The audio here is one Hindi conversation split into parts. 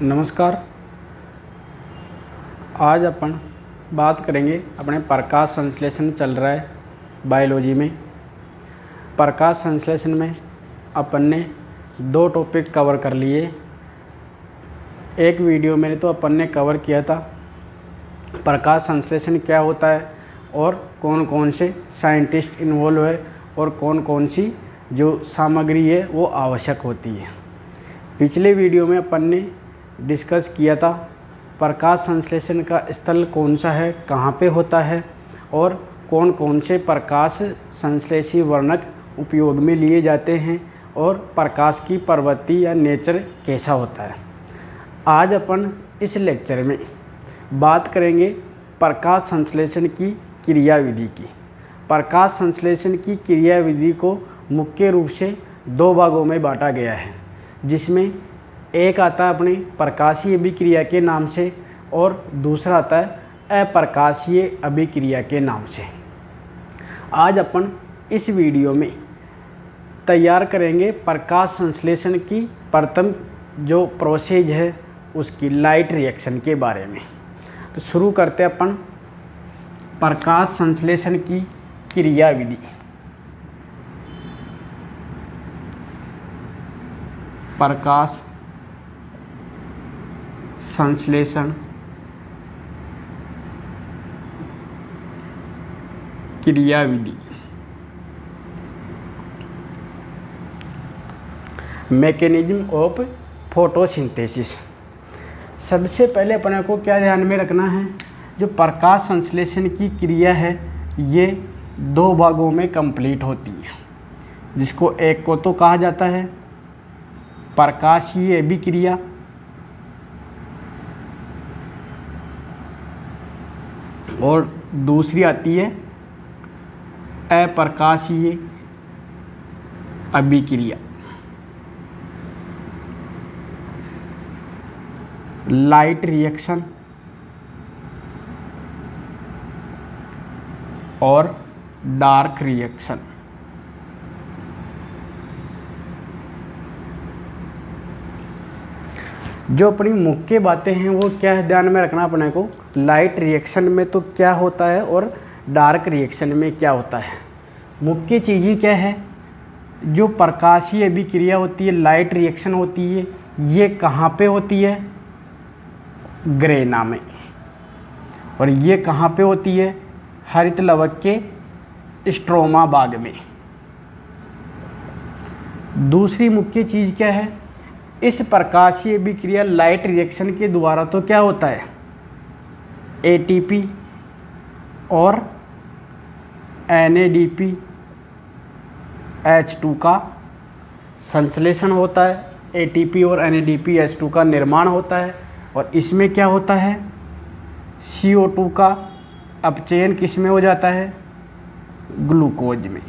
नमस्कार। आज अपन बात करेंगे अपने प्रकाश संश्लेषण चल रहा है बायोलॉजी में। प्रकाश संश्लेषण में अपन ने 2 टॉपिक कवर कर लिए। एक वीडियो में तो अपन ने कवर किया था प्रकाश संश्लेषण क्या होता है और कौन कौन से साइंटिस्ट इन्वॉल्व है और कौन कौन सी जो सामग्री है वो आवश्यक होती है। पिछले वीडियो में अपन ने डिस्कस किया था प्रकाश संश्लेषण का स्थल कौन सा है, कहाँ पे होता है और कौन कौन से प्रकाश संश्लेषी वर्णक उपयोग में लिए जाते हैं और प्रकाश की प्रवृत्ति या नेचर कैसा होता है। आज अपन इस लेक्चर में बात करेंगे प्रकाश संश्लेषण की क्रियाविधि की। प्रकाश संश्लेषण की क्रियाविधि को मुख्य रूप से 2 भागों में बांटा गया है, जिसमें एक आता है अपने प्रकाशीय अभिक्रिया के नाम से और दूसरा आता है अप्रकाशीय अभिक्रिया के नाम से। आज अपन इस वीडियो में तैयार करेंगे प्रकाश संश्लेषण की प्रथम जो प्रोसेस है उसकी लाइट रिएक्शन के बारे में। तो शुरू करते हैं अपन प्रकाश संश्लेषण की क्रियाविधि। प्रकाश संश्लेषण क्रियाविधि। Mechanism of photosynthesis. सबसे पहले अपने को क्या ध्यान में रखना है, जो प्रकाश संश्लेषण की क्रिया है ये 2 भागों में कंप्लीट होती है, जिसको एक को तो कहा जाता है प्रकाशीय अभिक्रिया और दूसरी आती है अप्रकाशीय अभिक्रिया। लाइट रिएक्शन और डार्क रिएक्शन। जो अपनी मुख्य बातें हैं वो क्या है ध्यान में रखना अपने को। लाइट रिएक्शन में तो क्या होता है और डार्क रिएक्शन में क्या होता है। मुख्य चीज़ें क्या है, जो प्रकाशीय अभिक्रिया होती है, लाइट रिएक्शन होती है, ये कहाँ पे होती है, ग्रेना में। और ये कहाँ पे होती है, हरित लवक के स्ट्रोमा भाग में। दूसरी मुख्य चीज़ क्या है, इस प्रकाशीय अभिक्रिया लाइट रिएक्शन के द्वारा तो क्या होता है, एटीपी और NADP H2 का संश्लेषण होता है। ATP और NADP H2 का निर्माण होता है और इसमें क्या होता है, CO2 का अपचयन किस में हो जाता है, ग्लूकोज में।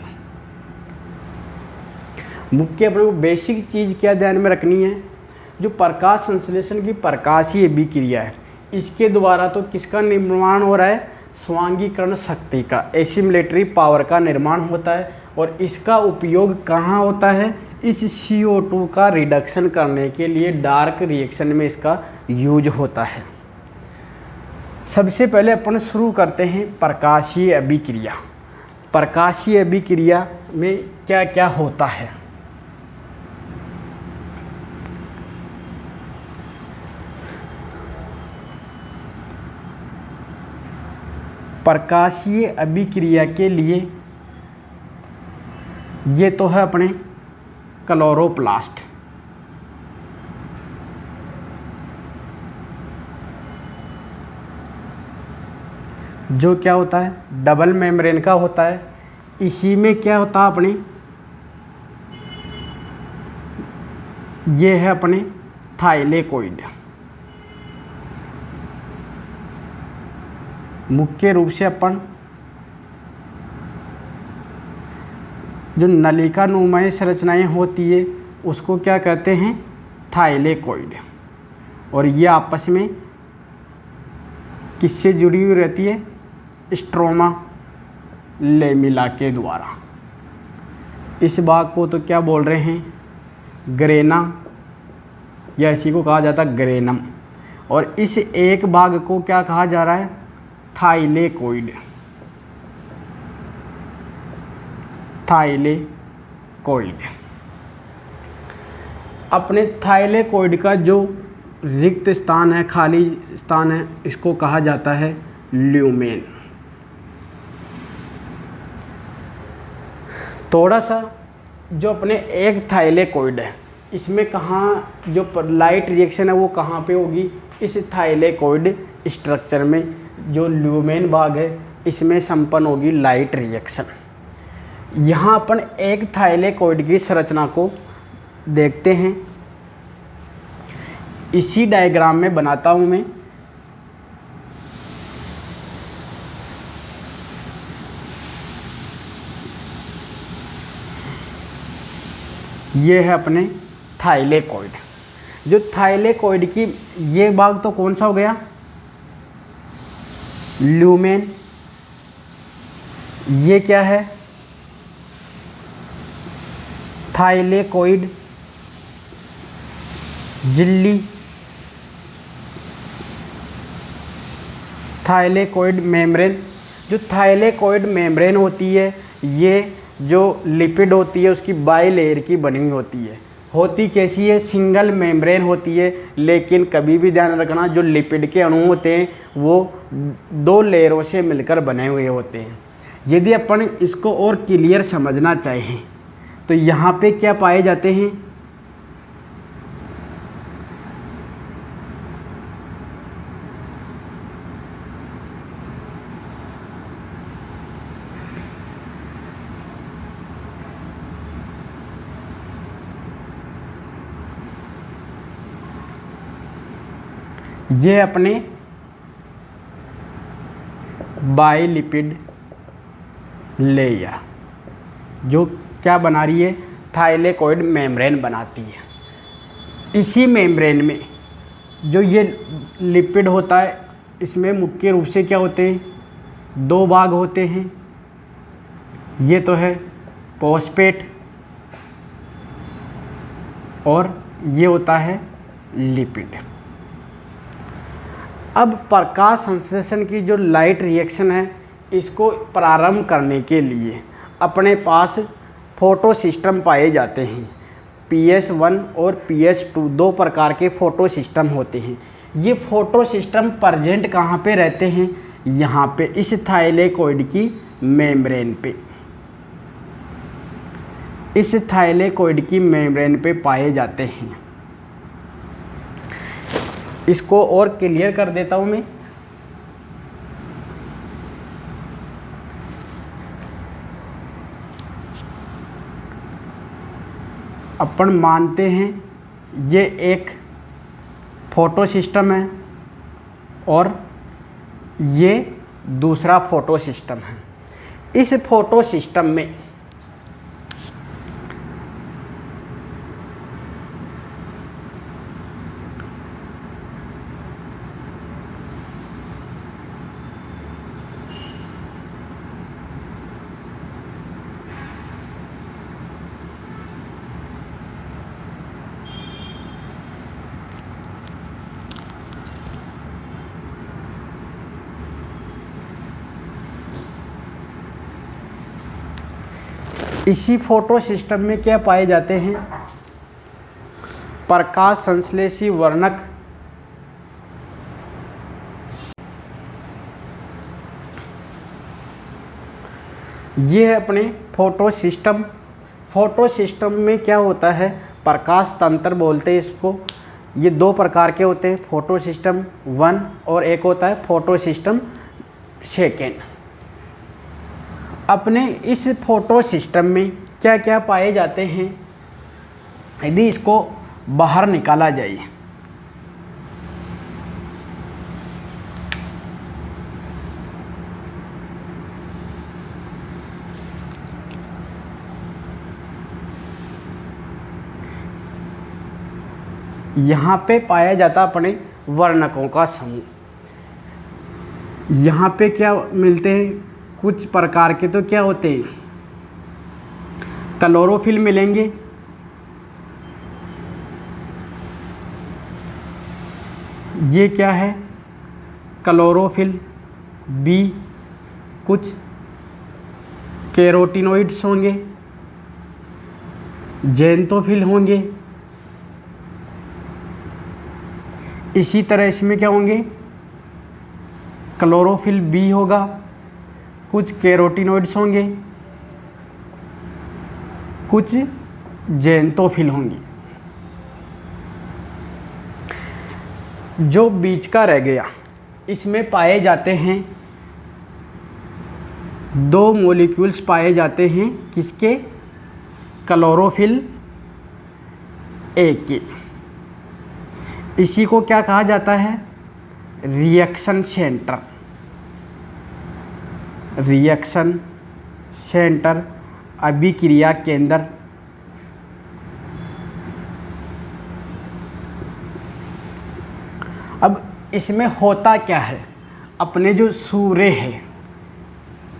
मुख्य अपने बेसिक चीज़ क्या ध्यान में रखनी है, जो प्रकाश संश्लेषण की प्रकाशीय अभिक्रिया है इसके द्वारा तो किसका निर्माण हो रहा है, स्वांगीकरण शक्ति का, एसिमुलेटरी पावर का निर्माण होता है। और इसका उपयोग कहाँ होता है, इस CO2 का रिडक्शन करने के लिए डार्क रिएक्शन में इसका यूज होता है। सबसे पहले अपन शुरू करते हैं प्रकाशीय अभिक्रिया। प्रकाशीय अभिक्रिया में क्या क्या होता है। प्रकाशीय अभिक्रिया के लिए ये तो है अपने क्लोरोप्लास्ट। जो क्या होता है, डबल मेम्ब्रेन का होता है। इसी में क्या होता है अपने, ये है अपने थाइलेकोइड। मुख्य रूप से अपन जो नलिका नुमाई संरचनाएं होती है उसको क्या कहते हैं, थाइलेकोइड। और ये आपस में किससे जुड़ी हुई रहती है, स्ट्रोमा लेमिला के द्वारा। इस भाग को तो क्या बोल रहे हैं, ग्रेना या इसी को कहा जाता है ग्रेनम। और इस एक भाग को क्या कहा जा रहा है? थाइलेकोइड। थाइलेकोइड। अपने थाइलेकोइड का जो रिक्त स्थान है, खाली स्थान है, इसको कहा जाता है ल्यूमेन। थोड़ा सा जो अपने एक थाइलेकोइड है, इसमें कहाँ जो लाइट रिएक्शन है वो कहाँ पे होगी? इस थाइलेकोइड स्ट्रक्चर में जो ल्यूमेन भाग है इसमें संपन्न होगी लाइट रिएक्शन। यहाँ अपन एक थाइलेकोइड की संरचना को देखते हैं। इसी डायग्राम में बनाता हूँ मैं। ये है अपने थाइलेकोइड। जो थाइलेकोइड की ये भाग तो कौन सा हो गया? ल्यूमेन। ये क्या है? थाइलेकोइड झिल्ली। Thylakoid membrane. जो थाइलेकोइड मेम्ब्रेन होती है ये जो लिपिड होती है उसकी बाई लेयर की बनी हुई होती है। होती कैसी है? सिंगल मेम्ब्रेन होती है, लेकिन कभी भी ध्यान रखना जो लिपिड के अणु होते हैं वो 2 लेयरों से मिलकर बने हुए होते हैं। यदि अपन इसको और क्लियर समझना चाहें तो यहाँ पे क्या पाए जाते हैं? ये अपने बाइलिपिड लेयर जो क्या बना रही है? थाइलेकोइड मेम्ब्रेन बनाती है। इसी मेम्ब्रेन में जो ये लिपिड होता है इसमें मुख्य रूप से क्या होते हैं? 2 भाग होते हैं। ये तो है फॉस्फेट और ये होता है लिपिड। अब प्रकाश संश्लेषण की जो लाइट रिएक्शन है इसको प्रारंभ करने के लिए अपने पास फोटो सिस्टम पाए जाते हैं। PS1 और PS2 2 प्रकार के फोटो सिस्टम होते हैं। ये फोटो सिस्टम प्रेजेंट कहाँ पे रहते हैं? यहाँ पे इस थाइलेकोइड की मेम्ब्रेन पे। इस थाइलेकोइड की मेम्ब्रेन पे पाए जाते हैं। इसको और क्लियर कर देता हूँ मैं। अपन मानते हैं ये एक फोटो सिस्टम है और ये दूसरा फोटो सिस्टम है। इस फोटो सिस्टम में इसी फोटो सिस्टम में क्या पाए जाते हैं? प्रकाश संश्लेषी वर्णक, ये है अपने फोटो सिस्टम। फोटो सिस्टम में क्या होता है? प्रकाश तंत्र बोलते हैं इसको। ये 2 प्रकार के होते हैं, फोटो सिस्टम 1 और एक होता है फोटो सिस्टम 2। अपने इस फोटो सिस्टम में क्या क्या पाए जाते हैं? यदि इसको बाहर निकाला जाए यहाँ पे पाया जाता अपने वर्णकों का समूह। यहाँ पे क्या मिलते हैं? कुछ प्रकार के तो क्या होते हैं? क्लोरोफिल मिलेंगे, ये क्या है, क्लोरोफिल। बी, कुछ कैरोटीनॉइड्स होंगे, ज़ैंथोफिल होंगे। इसी तरह इसमें क्या होंगे, क्लोरोफिल बी होगा, कुछ कैरोटीनॉइड्स होंगे, कुछ ज़ैंथोफिल होंगे। जो बीच का रह गया, इसमें पाए जाते हैं 2 मॉलिक्यूल्स पाए जाते हैं, किसके, क्लोरोफिल ए के। इसी को क्या कहा जाता है, रिएक्शन सेंटर। रिएक्शन सेंटर, अभिक्रिया केंद्र। अब इसमें होता क्या है, अपने जो सूर्य है,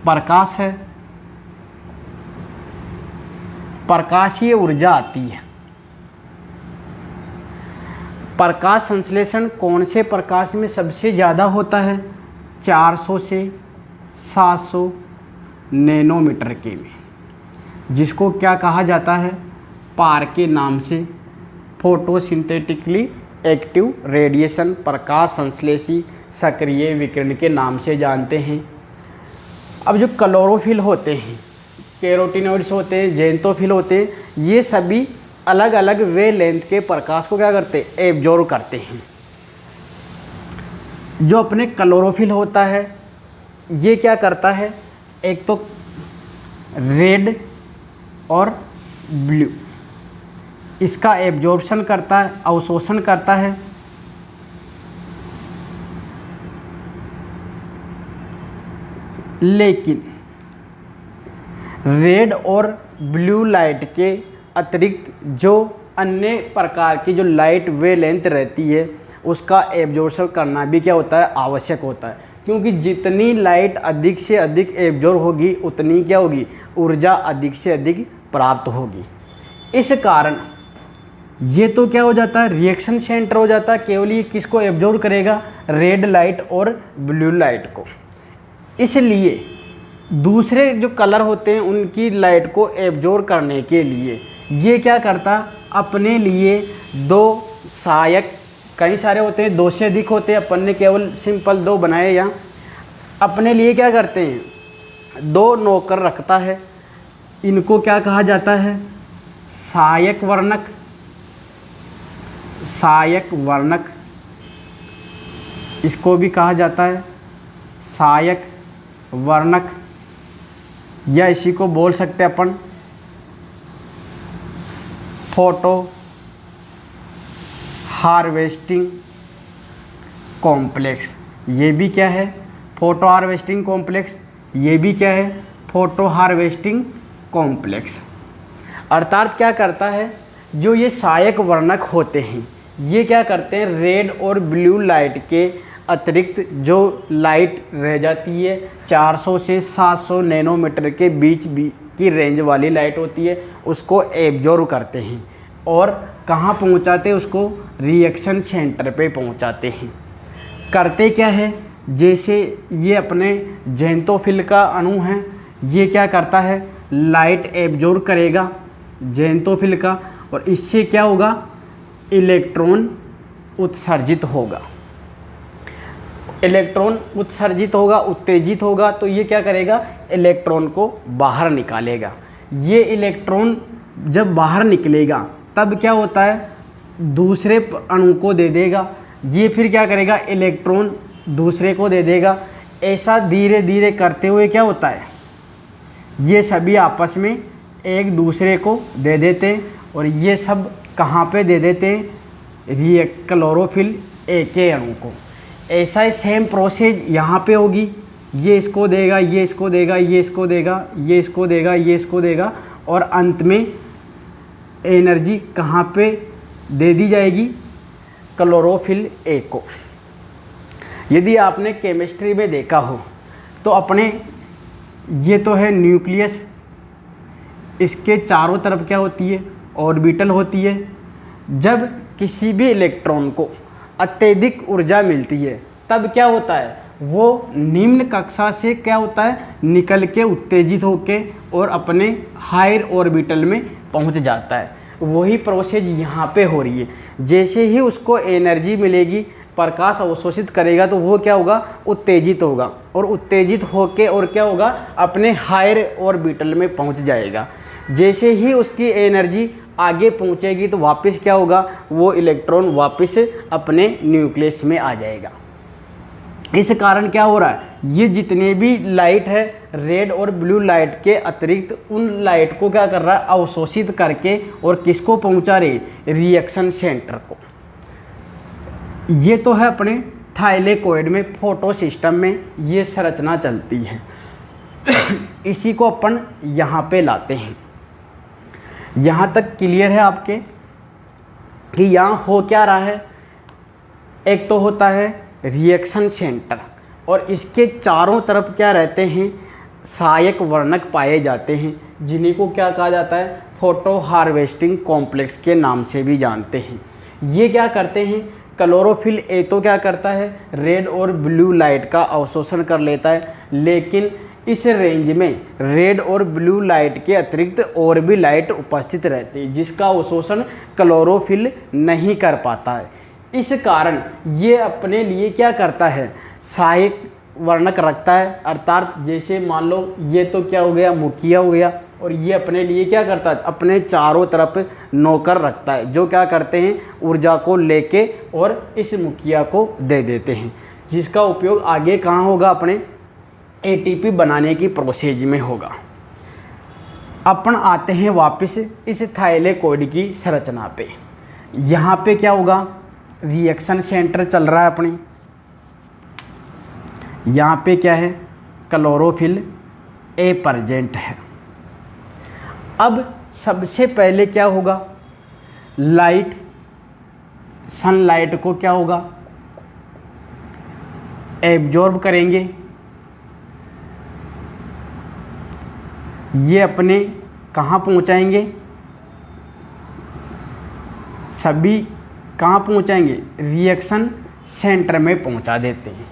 प्रकाश है, प्रकाशीय ऊर्जा आती है। प्रकाश संश्लेषण कौन से प्रकाश में सबसे ज़्यादा होता है, 400 से 700 नैनोमीटर के में, जिसको क्या कहा जाता है, पार के नाम से, फोटोसिंथेटिकली एक्टिव रेडिएशन, प्रकाश संश्लेषी सक्रिय विकिरण के नाम से जानते हैं। अब जो क्लोरोफिल होते हैं, कैरोटीनॉइड्स होते हैं, ज़ैंथोफिल होते हैं, ये सभी अलग अलग वेवलेंथ के प्रकाश को क्या करते हैं, एब्जॉर्ब करते हैं। जो अपने क्लोरोफिल होता है, ये क्या करता है, एक तो रेड और ब्लू, इसका एब्जॉर्प्शन करता है, अवशोषण करता है। लेकिन रेड और ब्लू लाइट के अतिरिक्त जो अन्य प्रकार की जो लाइट वेवलेंथ रहती है, उसका एब्जॉर्प्शन करना भी क्या होता है, आवश्यक होता है। क्योंकि जितनी लाइट अधिक से अधिक एब्जॉर्ब होगी, उतनी क्या होगी, ऊर्जा अधिक से अधिक प्राप्त होगी। इस कारण ये तो क्या हो जाता है, रिएक्शन सेंटर हो जाता है। केवल ये किसको एब्जॉर्ब करेगा, रेड लाइट और ब्लू लाइट को। इसलिए दूसरे जो कलर होते हैं, उनकी लाइट को एब्जॉर्ब करने के लिए ये क्या करता, अपने लिए 2 सहायक, कई सारे होते हैं, 2 से अधिक होते हैं, अपन ने केवल सिंपल 2 बनाए। यहाँ अपने लिए क्या करते हैं, 2 नौकर रखता है। इनको क्या कहा जाता है, सहायक वर्णक। सहायक वर्णक इसको भी कहा जाता है सहायक वर्णक, या इसी को बोल सकते हैं अपन फोटो हार्वेस्टिंग कॉम्प्लेक्स। ये भी क्या है, फोटो हार्वेस्टिंग कॉम्प्लेक्स। ये भी क्या है, फोटो हार्वेस्टिंग कॉम्प्लेक्स। अर्थात क्या करता है, जो ये सहायक वर्णक होते हैं, ये क्या करते हैं, रेड और ब्लू लाइट के अतिरिक्त जो लाइट रह जाती है 400 से 700 नैनोमीटर के बीच की रेंज वाली लाइट होती है, उसको एब्जॉर्ब करते हैं और कहाँ पहुँचाते हैं, उसको रिएक्शन सेंटर पे पहुँचाते हैं। करते क्या है, जैसे ये अपने ज़ैंथोफिल का अणु है, ये क्या करता है, लाइट एब्जॉर्ब करेगा ज़ैंथोफिल का, और इससे क्या होगा, इलेक्ट्रॉन उत्सर्जित होगा। इलेक्ट्रॉन उत्सर्जित होगा, उत्तेजित होगा, तो ये क्या करेगा, इलेक्ट्रॉन को बाहर निकालेगा। ये इलेक्ट्रॉन जब बाहर निकलेगा तब क्या होता है, दूसरे अणु को दे देगा। ये फिर क्या करेगा, इलेक्ट्रॉन दूसरे को दे देगा। ऐसा धीरे धीरे करते हुए क्या होता है, ये सभी आपस में एक दूसरे को दे देते, और ये सब कहाँ पे दे देते, क्लोरोफिल ए के अणु को। ऐसा ही सेम प्रोसेस यहाँ पे होगी, ये इसको देगा, ये इसको देगा, ये इसको देगा, ये इसको देगा, ये इसको देगा, और अंत में एनर्जी कहाँ पे दे दी जाएगी, क्लोरोफिल ए को। यदि आपने केमिस्ट्री में देखा हो तो अपने ये तो है न्यूक्लियस, इसके चारों तरफ क्या होती है, ऑर्बिटल होती है। जब किसी भी इलेक्ट्रॉन को अत्यधिक ऊर्जा मिलती है, तब क्या होता है, वो निम्न कक्षा से क्या होता है, निकल के उत्तेजित होके और अपने हायर ऑर्बिटल में पहुंच जाता है। वही प्रोसेस यहाँ पे हो रही है। जैसे ही उसको एनर्जी मिलेगी, प्रकाश अवशोषित करेगा, तो वो क्या होगा, उत्तेजित होगा, और उत्तेजित होके और क्या होगा, अपने हायर ऑर्बिटल में पहुंच जाएगा। जैसे ही उसकी एनर्जी आगे पहुंचेगी तो वापस क्या होगा, वो इलेक्ट्रॉन वापस अपने न्यूक्लियस में आ जाएगा। इस कारण क्या हो रहा है, ये जितने भी लाइट है, रेड और ब्लू लाइट के अतिरिक्त उन लाइट को क्या कर रहा है, अवशोषित करके और किसको पहुंचा रहे, रिएक्शन सेंटर को। ये तो है अपने थाइलेकोइड में, फोटो सिस्टम में ये संरचना चलती है। इसी को अपन यहाँ पे लाते हैं। यहाँ तक क्लियर है आपके कि यहाँ हो क्या रहा है। एक तो होता है रिएक्शन सेंटर, और इसके चारों तरफ क्या रहते हैं, सहायक वर्णक पाए जाते हैं, जिन्हीं को क्या कहा जाता है, फोटो हार्वेस्टिंग कॉम्प्लेक्स के नाम से भी जानते हैं। ये क्या करते हैं, क्लोरोफिल ए तो क्या करता है, रेड और ब्लू लाइट का अवशोषण कर लेता है, लेकिन इस रेंज में रेड और ब्लू लाइट के अतिरिक्त और भी लाइट उपस्थित रहती है, जिसका अवशोषण क्लोरोफिल नहीं कर पाता है। इस कारण ये अपने लिए क्या करता है, सहायक वर्णक रखता है। अर्थात जैसे मान लो ये तो क्या हो गया, मुखिया हो गया, और ये अपने लिए क्या करता है, अपने चारों तरफ नौकर रखता है, जो क्या करते हैं, ऊर्जा को लेके और इस मुखिया को दे देते हैं, जिसका उपयोग आगे कहाँ होगा, अपने एटीपी बनाने की प्रोसेस में होगा। अपन आते हैं वापस इस थाइलेकोइड की संरचना पे। यहाँ पे क्या होगा, रिएक्शन सेंटर चल रहा है अपने, यहाँ पे क्या है, क्लोरोफिल ए प्रेजेंट है। अब सबसे पहले क्या होगा, लाइट, सनलाइट को क्या होगा, एब्जॉर्ब करेंगे। ये अपने कहाँ पहुँचाएंगे, सभी कहाँ पहुँचाएंगे, रिएक्शन सेंटर में पहुँचा देते हैं।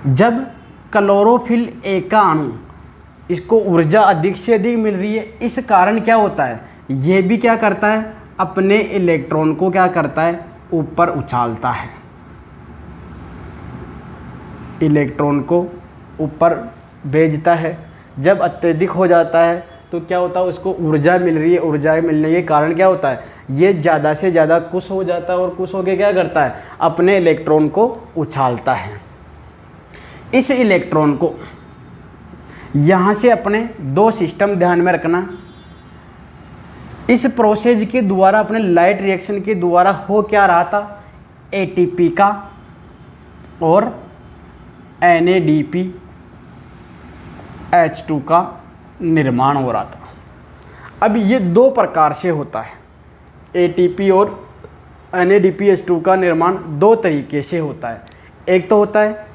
जब क्लोरोफिल ए का अणु, इसको ऊर्जा अधिक से अधिक मिल रही है, इस कारण क्या होता है, ये भी क्या करता है, अपने इलेक्ट्रॉन को क्या करता है, ऊपर उछालता है, इलेक्ट्रॉन को ऊपर भेजता है। जब अत्यधिक हो जाता है तो क्या होता है, उसको ऊर्जा मिल रही है, ऊर्जा मिलने के कारण क्या होता है, ये ज़्यादा से ज़्यादा कुछ हो जाता है, और कुछ होके क्या करता है, अपने इलेक्ट्रॉन को उछालता है। इस इलेक्ट्रॉन को यहाँ से अपने दो सिस्टम ध्यान में रखना। इस प्रोसेस के द्वारा, अपने लाइट रिएक्शन के द्वारा हो क्या रहा था, एटीपी का और NADP H2 का निर्माण हो रहा था। अब ये दो प्रकार से होता है, ATP और NADP H2 का निर्माण दो तरीके से होता है। एक तो होता है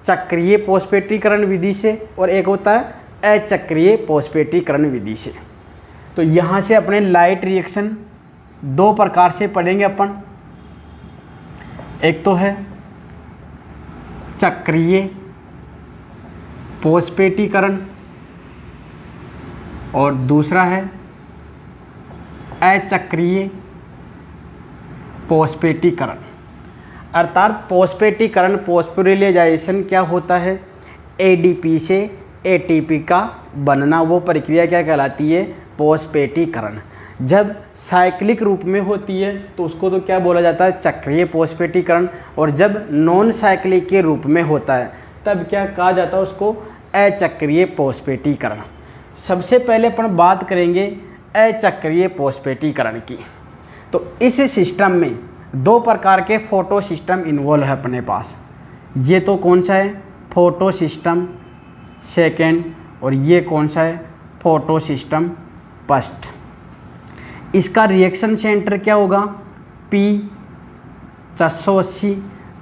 चक्रीय पोस्पेटीकरण विधि से, और एक होता है अचक्रीय पोस्पेटीकरण विधि से। तो यहाँ से अपने लाइट रिएक्शन दो प्रकार से पढ़ेंगे अपन। एक तो है चक्रीय पोस्पेटीकरण, और दूसरा है अचक्रीय पोस्पेटीकरण। अर्थात पोस्पेटीकरण, पोस्पोरिलाइजेशन क्या होता है, ADP से ATP का बनना, वो प्रक्रिया क्या कहलाती है, पोस्पेटीकरण। जब साइक्लिक रूप में होती है तो उसको तो क्या बोला जाता है, चक्रीय पोस्पेटीकरण, और जब नॉन साइक्लिक के रूप में होता है तब क्या कहा जाता है, उसको अचक्रीय पोस्पेटीकरण। सबसे पहले अपन बात करेंगे अचक्रीय पोस्पेटीकरण की। तो इस सिस्टम में दो प्रकार के फोटो सिस्टम इन्वॉल्व है अपने पास। ये तो कौन सा है, फोटो सिस्टम सेकेंड, और ये कौन सा है, फोटो सिस्टम फर्स्ट। इसका रिएक्शन सेंटर क्या होगा, P480।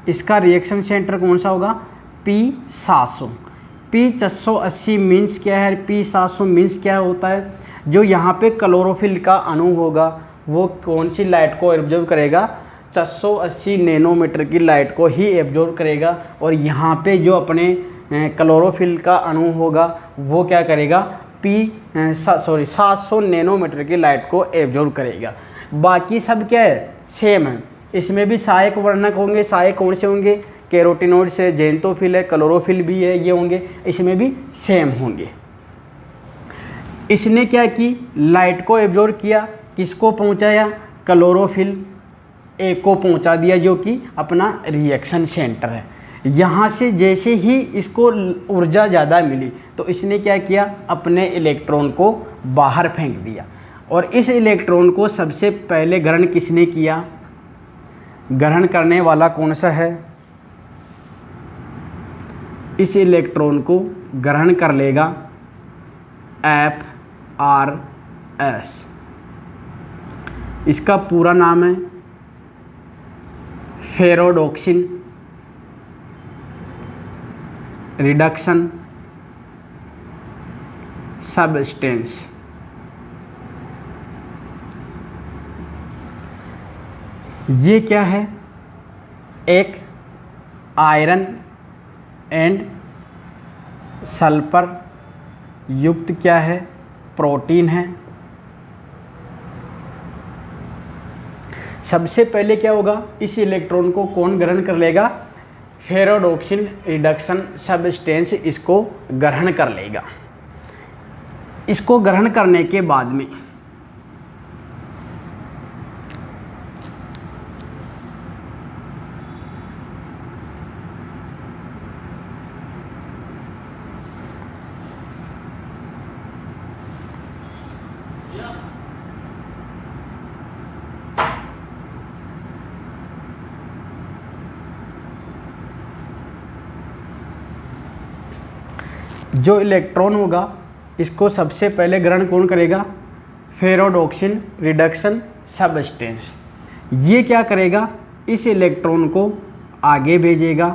इसका रिएक्शन सेंटर कौन सा होगा, P700। P480 मीन्स क्या है, P700 मीन्स क्या होता है, जो यहाँ पे क्लोरोफिल का अणु होगा वो कौन सी लाइट को ऑब्जर्व करेगा, 680 नैनोमीटर की लाइट को ही एब्जॉर्ब करेगा, और यहाँ पे जो अपने क्लोरोफिल का अणु होगा वो क्या करेगा, 700 नैनोमीटर की लाइट को एब्जॉर्ब करेगा। बाकी सब क्या है, सेम है। इसमें भी सहायक वर्णक होंगे, सहायक कौन से होंगे, कैरोटिनॉइड्स है, जेंटोफिल है, क्लोरोफिल भी है, ये होंगे, इसमें भी सेम होंगे। इसने क्या की, लाइट को एब्जॉर्ब किया, किसको पहुंचाया, क्लोरोफिल ए को पहुंचा दिया, जो कि अपना रिएक्शन सेंटर है। यहाँ से जैसे ही इसको ऊर्जा ज़्यादा मिली तो इसने क्या किया, अपने इलेक्ट्रॉन को बाहर फेंक दिया। और इस इलेक्ट्रॉन को सबसे पहले ग्रहण किसने किया, ग्रहण करने वाला कौन सा है, इस इलेक्ट्रॉन को ग्रहण कर लेगा FRS। इसका पूरा नाम है फेरोडॉक्सिन रिडक्शन सबस्टेंस। ये क्या है, एक आयरन एंड सल्फर युक्त क्या है, प्रोटीन है। सबसे पहले क्या होगा, इस इलेक्ट्रॉन को कौन ग्रहण कर लेगा, फेरोडॉक्सिन रिडक्शन सबस्टेंस इसको ग्रहण कर लेगा। इसको ग्रहण करने के बाद में जो इलेक्ट्रॉन होगा इसको सबसे पहले ग्रहण कौन करेगा, फेरोडॉक्सिन रिडक्शन सबस्टेंस। ये क्या करेगा, इस इलेक्ट्रॉन को आगे भेजेगा,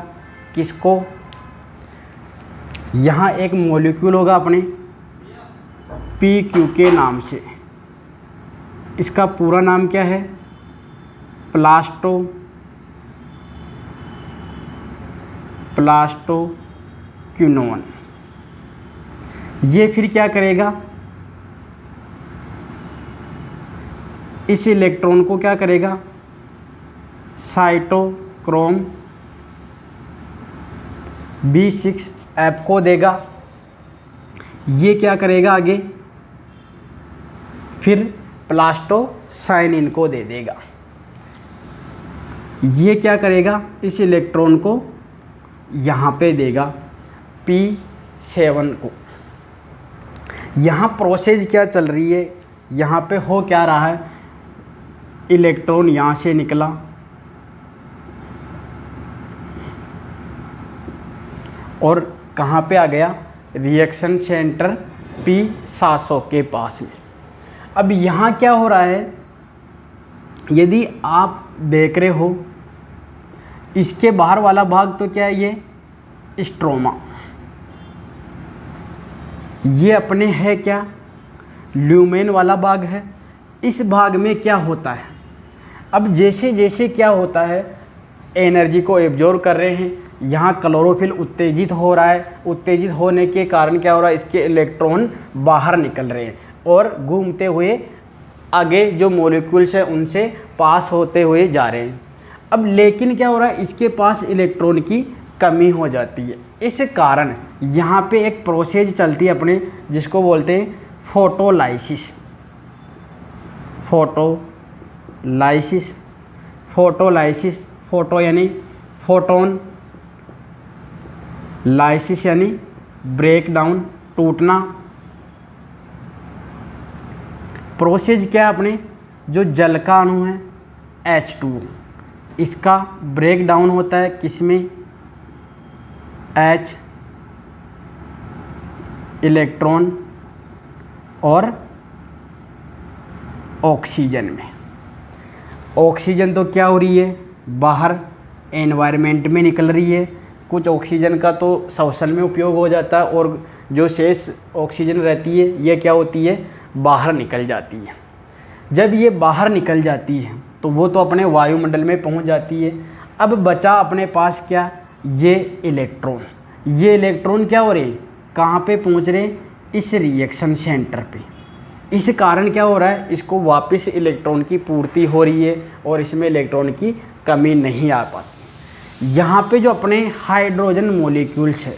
किसको, यहाँ एक मॉलिक्यूल होगा अपने PQ के नाम से। इसका पूरा नाम क्या है, प्लास्टोक्विनोन। ये फिर क्या करेगा, इस इलेक्ट्रॉन को क्या करेगा, साइटोक्रोम B6F को देगा। ये क्या करेगा आगे, फिर प्लास्टोसाइनिन को दे देगा। ये क्या करेगा, इस इलेक्ट्रॉन को यहाँ पे देगा P7 को। यहाँ प्रोसेस क्या चल रही है, यहाँ पे हो क्या रहा है, इलेक्ट्रॉन यहाँ से निकला और कहाँ पे आ गया, रिएक्शन सेंटर P700 के पास में। अब यहाँ क्या हो रहा है, यदि आप देख रहे हो इसके बाहर वाला भाग तो क्या है, ये स्ट्रोमा, ये अपने है क्या, ल्यूमेन वाला भाग है। इस भाग में क्या होता है, अब जैसे जैसे क्या होता है, एनर्जी को एब्जॉर्ब कर रहे हैं, यहाँ क्लोरोफिल उत्तेजित हो रहा है, उत्तेजित होने के कारण क्या हो रहा है, इसके इलेक्ट्रॉन बाहर निकल रहे हैं और घूमते हुए आगे जो मॉलिक्यूल्स हैं उनसे पास होते हुए जा रहे हैं। अब लेकिन क्या हो रहा है, इसके पास इलेक्ट्रॉन की कमी हो जाती है। इस कारण यहाँ पे एक प्रोसेस चलती है अपने, जिसको बोलते हैं फोटोलाइसिस। फोटोलाइसिस, फोटो यानी फोटोन, लाइसिस यानी ब्रेक डाउन, टूटना। प्रोसेस क्या है अपने, जो जल का अणु है H2, इसका ब्रेक डाउन होता है किसमें, H इलेक्ट्रॉन और ऑक्सीजन में। ऑक्सीजन तो क्या हो रही है, बाहर एनवायरनमेंट में निकल रही है। कुछ ऑक्सीजन का तो श्वसन में उपयोग हो जाता है और जो शेष ऑक्सीजन रहती है ये क्या होती है, बाहर निकल जाती है। जब ये बाहर निकल जाती है तो वो तो अपने वायुमंडल में पहुंच जाती है। अब बचा अपने पास क्या, ये इलेक्ट्रॉन। ये इलेक्ट्रॉन क्या हो रहे, कहाँ पे पहुंच रहे, इस रिएक्शन सेंटर पे। इस कारण क्या हो रहा है, इसको वापस इलेक्ट्रॉन की पूर्ति हो रही है और इसमें इलेक्ट्रॉन की कमी नहीं आ पाती। यहाँ पे जो अपने हाइड्रोजन मॉलिक्यूल्स है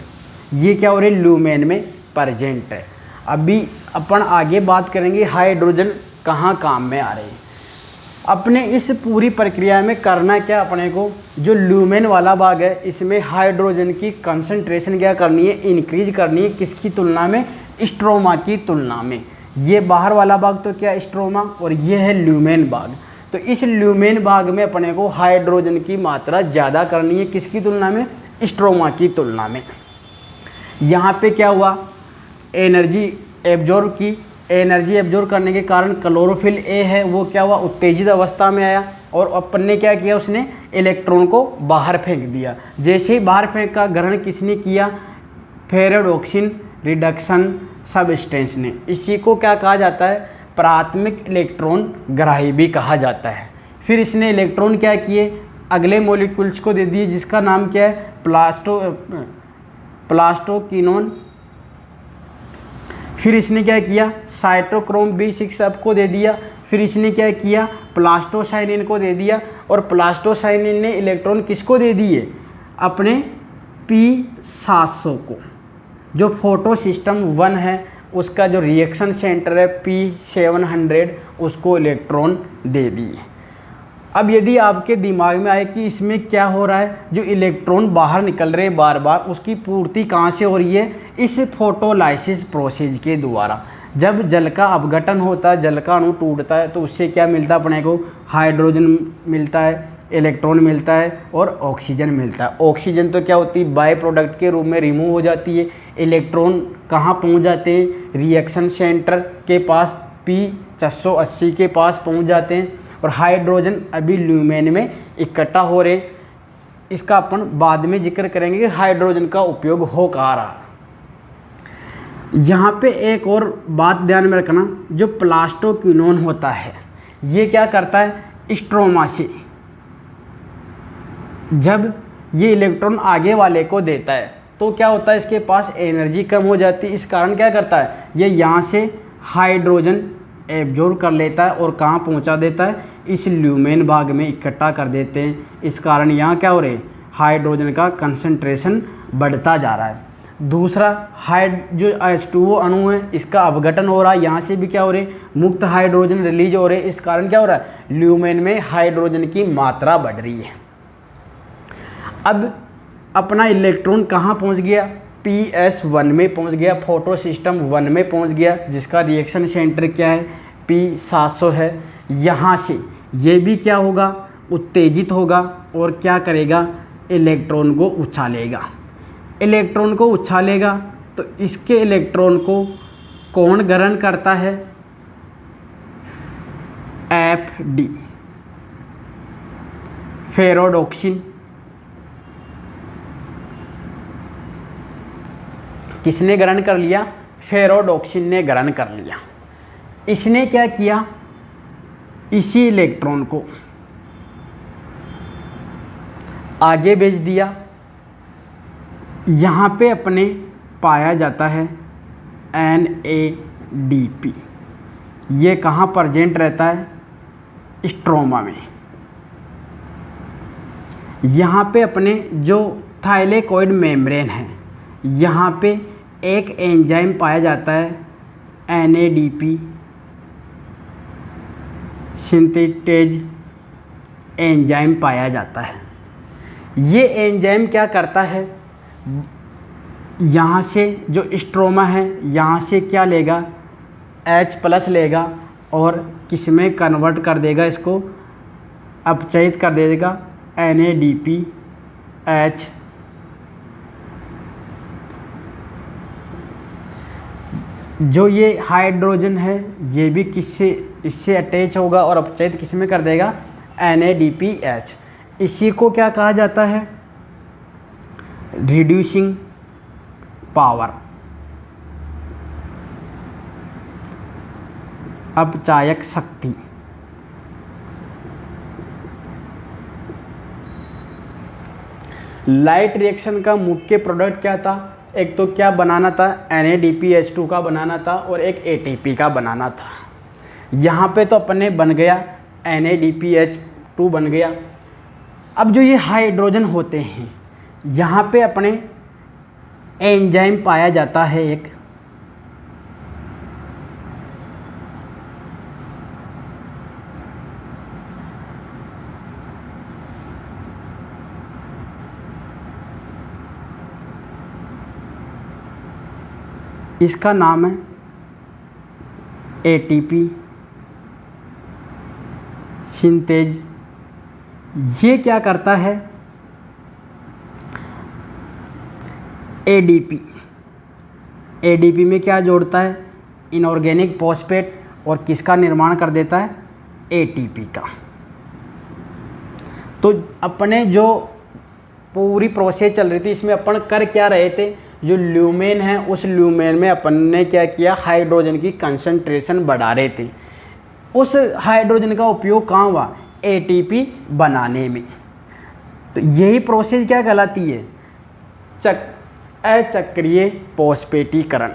ये क्या हो रहे, ल्यूमेन में प्रेजेंट है। अभी अपन आगे बात करेंगे हाइड्रोजन कहाँ काम में आ रहे हैं। अपने इस पूरी प्रक्रिया में करना क्या अपने को, जो ल्यूमेन वाला भाग है इसमें हाइड्रोजन की कंसंट्रेशन क्या करनी है, इंक्रीज करनी है। किसकी तुलना में, स्ट्रोमा की तुलना में। ये बाहर वाला भाग तो क्या स्ट्रोमा और ये है ल्यूमेन भाग। तो इस ल्यूमेन भाग में अपने को हाइड्रोजन की मात्रा ज़्यादा करनी है, किसकी तुलना में, स्ट्रोमा की तुलना में। यहाँ पे क्या हुआ, एनर्जी एब्जॉर्ब की। एनर्जी एब्जॉर्ब करने के कारण क्लोरोफिल ए है वो क्या हुआ, उत्तेजित अवस्था में आया और अपन ने क्या किया, उसने इलेक्ट्रॉन को बाहर फेंक दिया। जैसे ही बाहर फेंका, ग्रहण किसने किया, फेरेडोक्सिन रिडक्शन सबस्टेंस ने। इसी को क्या कहा जाता है, प्राथमिक इलेक्ट्रॉन ग्राही भी कहा जाता है। फिर इसने इलेक्ट्रॉन क्या किए, अगले मॉलिक्यूल्स को दे दिए जिसका नाम क्या है, प्लास्टोक्विनोन। फिर इसने क्या किया, साइटोक्रोम B6 सबको दे दिया। फिर इसने क्या किया, प्लास्टोसाइनिन को दे दिया और प्लास्टोसाइनिन ने इलेक्ट्रॉन किसको दे दिए, अपने P700 को। जो फोटो सिस्टम 1 है उसका जो रिएक्शन सेंटर है P700 उसको इलेक्ट्रॉन दे दिए। अब यदि आपके दिमाग में आए कि इसमें क्या हो रहा है, जो इलेक्ट्रॉन बाहर निकल रहे हैं बार बार, उसकी पूर्ति कहाँ से हो रही है, इस फोटोलाइसिस प्रोसेस के द्वारा। जब जल का अपघटन होता है, जल का अणु टूटता है, तो उससे क्या मिलता है अपने को, हाइड्रोजन मिलता है, इलेक्ट्रॉन मिलता है और ऑक्सीजन मिलता है। ऑक्सीजन तो क्या होती है, बाय प्रोडक्ट के रूप में रिमूव हो जाती है। इलेक्ट्रॉन कहाँ पहुँच जाते हैं, रिएक्शन सेंटर के पास P480 के पास पहुँच जाते हैं और हाइड्रोजन अभी ल्यूमेन में इकट्ठा हो रहे। इसका अपन बाद में जिक्र करेंगे कि हाइड्रोजन का उपयोग हो कहाँ रहा। यहाँ पे एक और बात ध्यान में रखना, जो प्लास्टोक्विनोन होता है ये क्या करता है, स्ट्रोमा से जब ये इलेक्ट्रॉन आगे वाले को देता है तो क्या होता है, इसके पास एनर्जी कम हो जाती है। इस कारण क्या करता है, ये यहाँ से हाइड्रोजन एब्जॉर्ब कर लेता है और कहाँ पहुँचा देता है, इस ल्यूमेन भाग में इकट्ठा कर देते हैं। इस कारण यहाँ क्या हो रहे, हाइड्रोजन का कंसंट्रेशन बढ़ता जा रहा है। दूसरा, जो H2O अणु है इसका अपघटन हो रहा है, यहाँ से भी क्या हो रहे, मुक्त हाइड्रोजन रिलीज हो रहे। इस कारण क्या हो रहा है, ल्यूमेन में हाइड्रोजन की मात्रा बढ़ रही है। अब अपना इलेक्ट्रॉन कहाँ पहुँच गया, PS1 में पहुँच गया, फोटो सिस्टम 1 में पहुँच गया, जिसका रिएक्शन सेंटर क्या है, P700 है। यहाँ से ये भी क्या होगा, उत्तेजित होगा और क्या करेगा, इलेक्ट्रॉन को उछालेगा। इलेक्ट्रॉन को उछालेगा तो इसके इलेक्ट्रॉन को कौन ग्रहण करता है, FD, फेरोडोक्सिन। किसने ग्रहण कर लिया, फेरोडोक्सिन ने ग्रहण कर लिया। इसने क्या किया, इसी इलेक्ट्रॉन को आगे भेज दिया। यहाँ पे अपने पाया जाता है NADP। ये कहाँ प्रेजेंट रहता है, स्ट्रोमा में। यहाँ पे अपने जो थाइलेकोइड मेम्ब्रेन है, यहाँ पे एक एंजाइम पाया जाता है NADP सिंथेटेज एंजाइम पाया जाता है। ये एंजाइम क्या करता है, यहाँ से जो स्ट्रोमा है यहाँ से क्या लेगा, H+ लेगा और किस में कन्वर्ट कर देगा, इसको अपचयित कर देगा NADPH। जो ये हाइड्रोजन है ये भी किससे, इससे अटैच होगा और अपचयित किस में कर देगा, NADPH। इसी को क्या कहा जाता है, रिड्यूसिंग पावर, अपचायक शक्ति। लाइट रिएक्शन का मुख्य प्रोडक्ट क्या था? एक तो क्या बनाना था, NADPH2 का बनाना था और एक ATP का बनाना था। यहाँ पे तो अपने बन गया NADPH2 बन गया। अब जो ये हाइड्रोजन होते हैं, यहाँ पे अपने एंजाइम पाया जाता है एक, इसका नाम है ATP सिंथेज। ये क्या करता है? ADP में क्या जोड़ता है? इनऑर्गेनिक फॉस्फेट, और किसका निर्माण कर देता है? ATP का। तो अपने जो पूरी प्रोसेस चल रही थी, इसमें अपन कर क्या रहे थे? जो ल्यूमेन है, उस ल्यूमेन में अपन ने क्या किया? हाइड्रोजन की कंसंट्रेशन बढ़ा रहे थे। उस हाइड्रोजन का उपयोग कहाँ हुआ? ATP बनाने में। तो यही प्रोसेस क्या कहलाती है? अचक्रीय फॉस्फेटीकरण,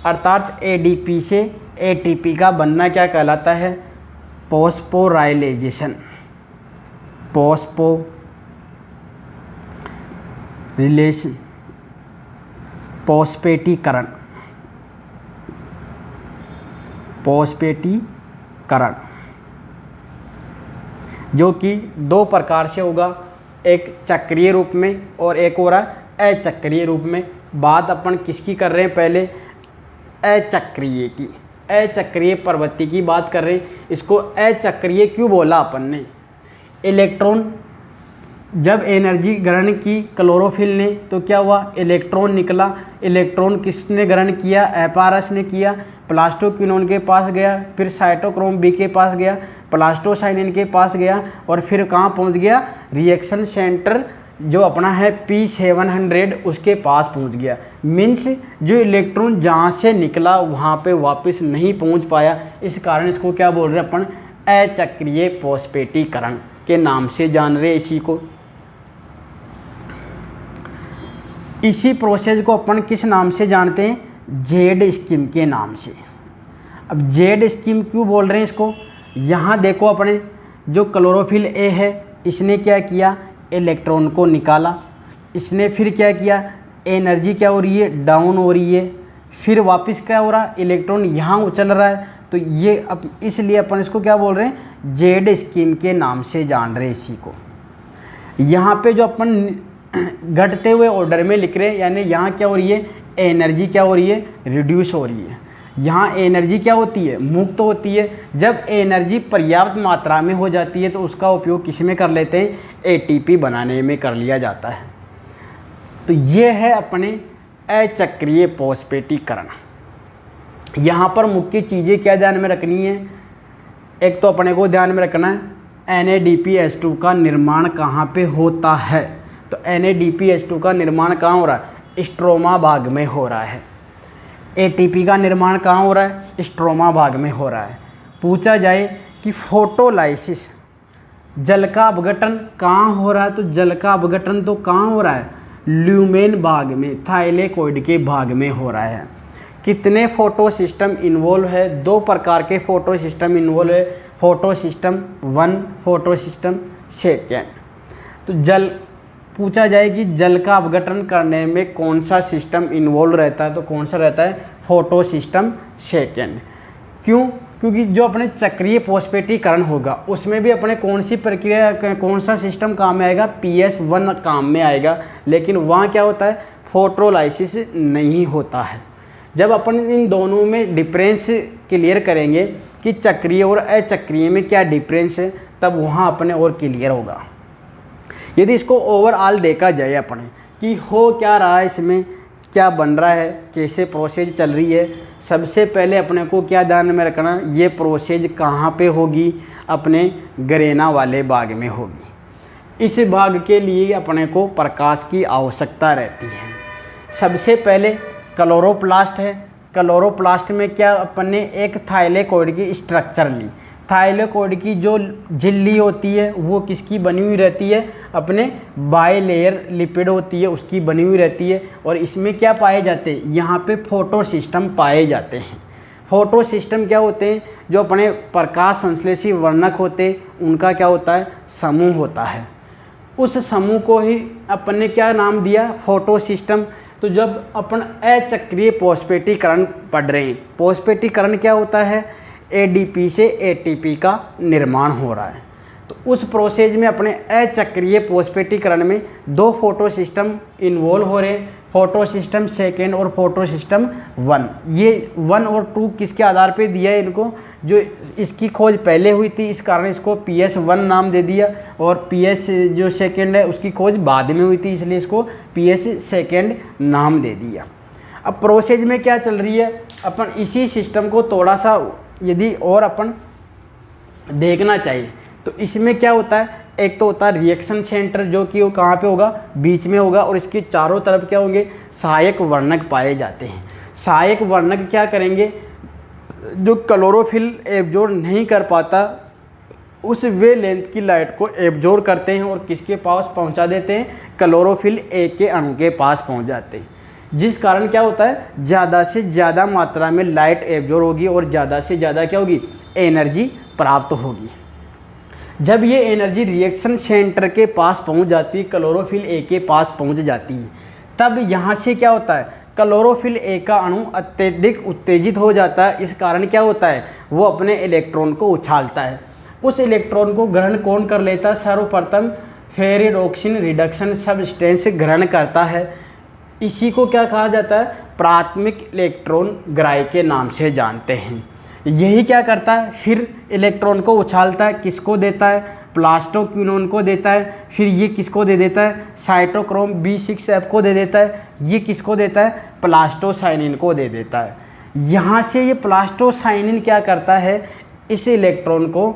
अर्थात ADP से ATP का बनना क्या कहलाता है? फॉस्फोराइलेशन, फॉस्फेटीकरण। जो कि दो प्रकार से होगा, एक चक्रीय रूप में और एक हो रहा है अचक्रीय रूप में। बात अपन किसकी कर रहे हैं? पहले अचक्रीय की, अचक्रीय प्रवृत्ति की बात कर रहे हैं। इसको अचक्रीय क्यों बोला अपन ने? इलेक्ट्रॉन जब एनर्जी ग्रहण की क्लोरोफिल ने, तो क्या हुआ? इलेक्ट्रॉन निकला। इलेक्ट्रॉन किसने ग्रहण किया? एपारस ने किया। प्लास्टोक्विनोन के पास गया, फिर साइटोक्रोम बी के पास गया, प्लास्टोसाइनिन के पास गया, और फिर कहाँ पहुंच गया? रिएक्शन सेंटर जो अपना है P700, उसके पास पहुंच गया। मीन्स जो इलेक्ट्रॉन जहाँ से निकला वहाँ पे वापस नहीं पहुँच पाया। इस कारण इसको क्या बोल रहे हैं अपन? अचक्रीय फॉस्फेटीकरण के नाम से जान रहे इसी को। इसी प्रोसेस को अपन किस नाम से जानते हैं? जेड स्कीम के नाम से। अब जेड स्कीम क्यों बोल रहे हैं इसको? यहाँ देखो, अपने जो क्लोरोफिल ए है, इसने क्या किया? इलेक्ट्रॉन को निकाला। इसने फिर क्या किया? एनर्जी क्या हो रही है? डाउन हो रही है। फिर वापस क्या हो रहा है? इलेक्ट्रॉन यहाँ उछल रहा है। तो ये अब इसलिए अपन इसको क्या बोल रहे हैं? जेड स्कीम के नाम से जान रहे हैं इसी को। यहाँ पे जो अपन घटते हुए ऑर्डर में लिख रहे हैं, यानी यहाँ क्या हो रही है? एनर्जी क्या हो रही है? रिड्यूस हो रही है। यहाँ एनर्जी क्या होती है? मुक्त होती है। जब एनर्जी पर्याप्त मात्रा में हो जाती है तो उसका उपयोग किस में कर लेते हैं? ATP बनाने में कर लिया जाता है। तो ये है अपने अचक्रीय फॉस्फेटीकरण। यहाँ पर मुख्य चीज़ें क्या ध्यान में रखनी है? एक तो अपने को ध्यान में रखना है NADPH2 का निर्माण कहाँ पे होता है। तो NADPH2 का निर्माण कहाँ हो रहा है? स्ट्रोमा भाग में हो रहा है। ATP का निर्माण कहाँ हो रहा है? स्ट्रोमा भाग में हो रहा है। पूछा जाए कि फोटोलाइसिस, जल का अपघटन कहाँ हो रहा है? तो जल का अपघटन तो कहाँ हो रहा है? ल्यूमेन भाग में, थाइलेकोइड के भाग में हो रहा है। कितने फोटो सिस्टम इन्वॉल्व है? दो प्रकार के फोटो सिस्टम इन्वॉल्व है, फोटो सिस्टम 1, फोटो सिस्टम 2। तो जल पूछा जाए कि जल का अपघटन करने में कौन सा सिस्टम इन्वॉल्व रहता है? तो कौन सा रहता है? Photo system 2। क्यों? क्योंकि जो अपने चक्रीय फॉस्फेटीकरण होगा उसमें भी अपने कौन सी प्रक्रिया, कौन सा सिस्टम काम में आएगा? PS1 काम में आएगा। लेकिन वहाँ क्या होता है? फोटोलाइसिस नहीं होता है। जब अपन इन दोनों में डिफरेंस क्लियर करेंगे कि चक्रीय और अचक्रीय में क्या डिफरेंस है, तब वहाँ अपने और क्लियर होगा। यदि इसको ओवरऑल देखा जाए अपने कि हो क्या रहा है, इसमें क्या बन रहा है, कैसे प्रोसेस चल रही है, सबसे पहले अपने को क्या ध्यान में रखना? ये प्रोसेस कहाँ पे होगी? अपने गरेना वाले भाग में होगी। इस भाग के लिए अपने को प्रकाश की आवश्यकता रहती है। सबसे पहले क्लोरोप्लास्ट है। क्लोरोप्लास्ट में क्या अपन ने एक थाइलेकोइड की स्ट्रक्चर ली। थाइलाकोइड की जो झिल्ली होती है वो किसकी बनी हुई रहती है, अपने बाइलेयर लिपिड होती है उसकी बनी हुई रहती है। और इसमें क्या पाए जाते हैं, यहाँ पे फोटो सिस्टम पाए जाते हैं। फोटो सिस्टम क्या होते हैं, जो अपने प्रकाश संश्लेषी वर्णक होते हैं उनका क्या होता है, समूह होता है। उस समूह को ही अपन ने क्या नाम दिया, फोटो सिस्टम। तो जब अपन अचक्रीय फॉस्फेटीकरण पढ़ रहे हैं, फॉस्फेटीकरण क्या होता है, एडीपी से एटीपी का निर्माण हो रहा है। तो उस प्रोसेस में अपने अचक्रीय फॉस्फेटीकरण में दो फोटो सिस्टम इन्वॉल्व हो रहे हैं, फोटो सिस्टम सेकेंड और फोटो सिस्टम 1। ये 1 और 2 किसके आधार पे दिया है इनको, जो इसकी खोज पहले हुई थी इस कारण इसको PS1 नाम दे दिया, और PS जो सेकेंड है उसकी खोज बाद में हुई थी इसलिए इसको PS सेकेंड नाम दे दिया। अब प्रोसेस में क्या चल रही है, अपन इसी सिस्टम को थोड़ा सा यदि और अपन देखना चाहिए तो इसमें क्या होता है, एक तो होता है रिएक्शन सेंटर जो कि वो कहाँ पे होगा, बीच में होगा, और इसके चारों तरफ क्या होंगे, सहायक वर्णक पाए जाते हैं। सहायक वर्णक क्या करेंगे, जो क्लोरोफिल एब्जॉर्ब नहीं कर पाता उस वे लेंथ की लाइट को एब्जॉर्ब करते हैं और किसके पास पहुंचा देते हैं, क्लोरोफिल ए के अणु के पास पहुंच जाते हैं। जिस कारण क्या होता है, ज़्यादा से ज़्यादा मात्रा में लाइट एब्जॉर्ब होगी और ज़्यादा से ज़्यादा क्या होगी, एनर्जी प्राप्त होगी। जब ये एनर्जी रिएक्शन सेंटर के पास पहुंच जाती है, क्लोरोफिल ए के पास पहुंच जाती है, तब यहाँ से क्या होता है, क्लोरोफिल ए का अणु अत्यधिक उत्तेजित हो जाता है। इस कारण क्या होता है, वो अपने इलेक्ट्रॉन को उछालता है। उस इलेक्ट्रॉन को ग्रहण कौन कर लेता है, सर्वप्रथम फेरिडोक्सिन रिडक्शन सब्सटेंस ग्रहण करता है। इसी को क्या कहा जाता है, प्राथमिक इलेक्ट्रॉन ग्राही के नाम से जानते हैं। यही क्या करता है, फिर इलेक्ट्रॉन को उछालता है, किसको देता है, प्लास्टोक्विनोन को देता है। फिर ये किसको दे देता है, साइटोक्रोम B6F को दे देता है। ये किसको देता है, प्लास्टोसाइनिन को दे देता है। यहाँ से ये प्लास्टोसाइनिन क्या करता है, इस इलेक्ट्रॉन को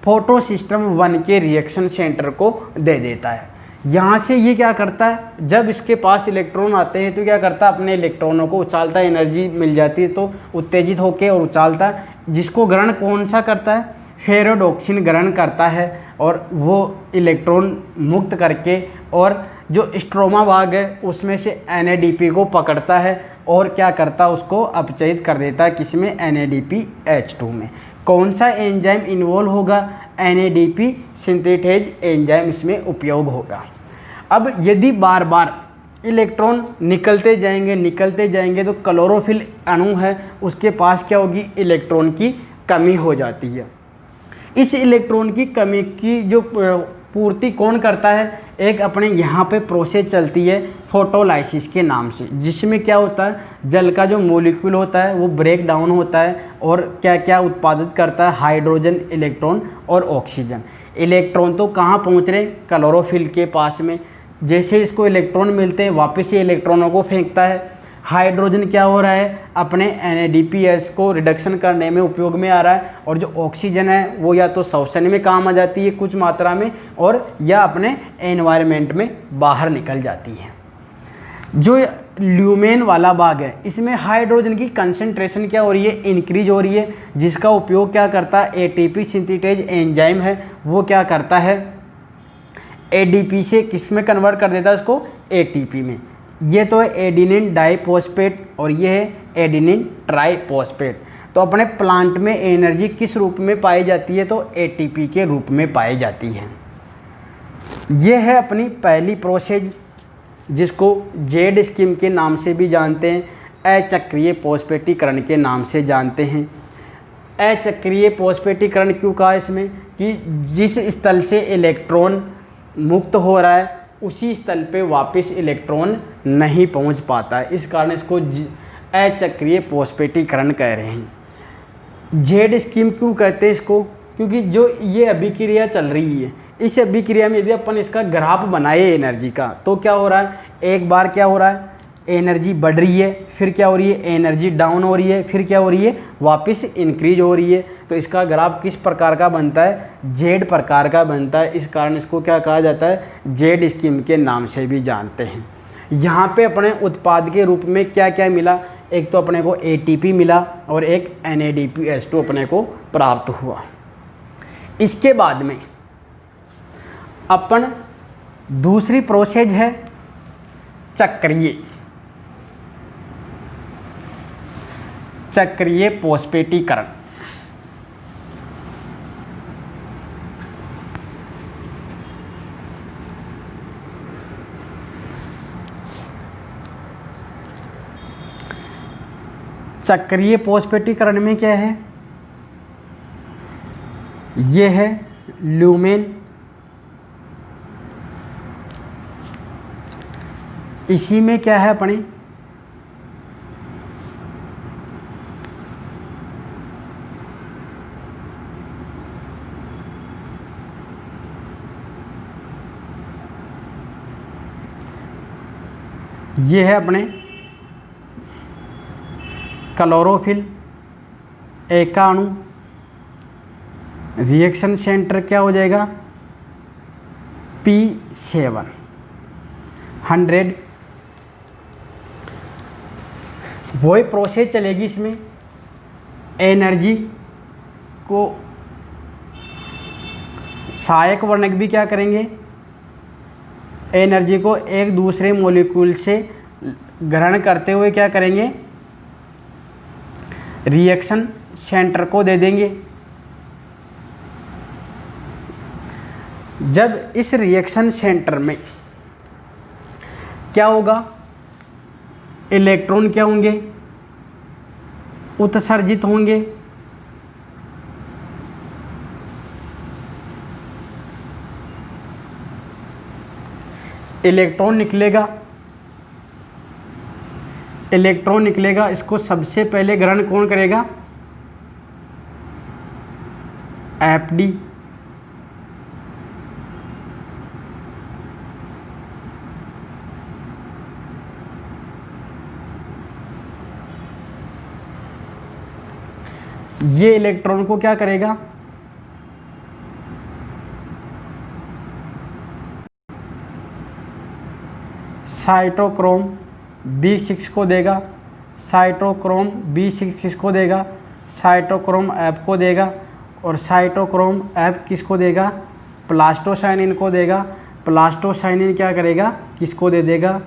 फोटो सिस्टम 1 के रिएक्शन सेंटर को दे देता है। यहाँ से ये क्या करता है, जब इसके पास इलेक्ट्रॉन आते हैं तो क्या करता है, अपने इलेक्ट्रॉनों को उछालता है, एनर्जी मिल जाती है तो उत्तेजित होकर और उछालता है। जिसको ग्रहण कौन सा करता है, फेरिडोक्सिन ग्रहण करता है, और वो इलेक्ट्रॉन मुक्त करके और जो स्ट्रोमा भाग है उसमें से NADP को पकड़ता है और क्या करता है, उसको अपचयित कर देता है, किसमें, NADPH2 में। कौन सा एंजाइम इन्वॉल्व होगा, NADP सिंथेटेज एंजाइम इसमें उपयोग होगा। अब यदि बार बार इलेक्ट्रॉन निकलते जाएंगे तो क्लोरोफिल अणु है उसके पास क्या होगी, इलेक्ट्रॉन की कमी हो जाती है। इस इलेक्ट्रॉन की कमी की जो पूर्ति कौन करता है, एक अपने यहाँ पे प्रोसेस चलती है फोटोलाइसिस के नाम से, जिसमें क्या होता है, जल का जो मॉलिक्यूल होता है वो ब्रेक डाउन होता है और क्या क्या उत्पादित करता है, हाइड्रोजन, इलेक्ट्रॉन और ऑक्सीजन। इलेक्ट्रॉन तो कहाँ पहुँच रहे, क्लोरोफिल के पास में। जैसे इसको इलेक्ट्रॉन मिलते हैं वापस ये इलेक्ट्रॉनों को फेंकता है। हाइड्रोजन क्या हो रहा है, अपने NADPH को रिडक्शन करने में उपयोग में आ रहा है, और जो ऑक्सीजन है वो या तो श्वसन में काम आ जाती है कुछ मात्रा में, और या अपने एनवायरनमेंट में बाहर निकल जाती है। जो ल्यूमेन वाला भाग है इसमें हाइड्रोजन की कंसंट्रेशन क्या हो रही है, इंक्रीज हो रही है, जिसका उपयोग क्या करता है, ATP सिंथेटेज एंजाइम है वो क्या करता है, ADP से किस में कन्वर्ट कर देता है उसको, ATP में। ये तो है एडिनिन डाइफॉस्फेट और ये है एडिनिन ट्राइफॉस्फेट। तो अपने प्लांट में एनर्जी किस रूप में पाई जाती है, तो ATP के रूप में पाई जाती है। ये है अपनी पहली प्रोसेस जिसको जेड स्कीम के नाम से भी जानते हैं, अचक्रीय फॉस्फेटीकरण के नाम से जानते हैं। अचक्रीय फॉस्फेटीकरण क्यों कहा इसमें, कि जिस स्थल से इलेक्ट्रॉन मुक्त हो रहा है उसी स्थल पे वापस इलेक्ट्रॉन नहीं पहुंच पाता है, इस कारण इसको अचक्रीय फॉस्फेटीकरण कह रहे हैं। जेड स्कीम क्यों कहते हैं इसको, क्योंकि जो ये अभिक्रिया चल रही है, इस अभिक्रिया में यदि अपन इसका ग्राफ बनाए एनर्जी का, तो क्या हो रहा है, एक बार क्या हो रहा है, एनर्जी बढ़ रही है, फिर क्या हो रही है, एनर्जी डाउन हो रही है, फिर क्या हो रही है, वापस इंक्रीज हो रही है। तो इसका ग्राफ किस प्रकार का बनता है, जेड प्रकार का बनता है। इस कारण इसको क्या कहा जाता है, जेड स्कीम के नाम से भी जानते हैं। यहाँ पे अपने उत्पाद के रूप में क्या क्या मिला, एक तो अपने को ATP मिला और एक NADPH2 अपने को प्राप्त हुआ। इसके बाद में अपन दूसरी प्रोसेस है चक्रीय फॉस्फेटीकरण। चक्रीय फॉस्फेटीकरण में क्या है, ये है ल्यूमेन, इसी में क्या है अपने ये है अपने क्लोरोफिल ए का अणु, रिएक्शन सेंटर क्या हो जाएगा P700। वही प्रोसेस चलेगी इसमें, एनर्जी को सहायक वर्णक भी क्या करेंगे, एनर्जी को एक दूसरे मॉलिक्यूल से ग्रहण करते हुए क्या करेंगे, रिएक्शन सेंटर को दे देंगे। जब इस रिएक्शन सेंटर में क्या होगा, इलेक्ट्रॉन क्या होंगे, उत्सर्जित होंगे। इलेक्ट्रॉन निकलेगा, इसको सबसे पहले ग्रहण कौन करेगा, एफडी। ये इलेक्ट्रॉन को क्या करेगा, साइटोक्रोम B6 को देगा, साइटोक्रोम B6 किसको देगा, साइटोक्रोम F को देगा, और साइटोक्रोम F किसको देगा, प्लास्टोसाइनिन को देगा। प्लास्टोसाइनिन क्या करेगा, किसको दे देगा,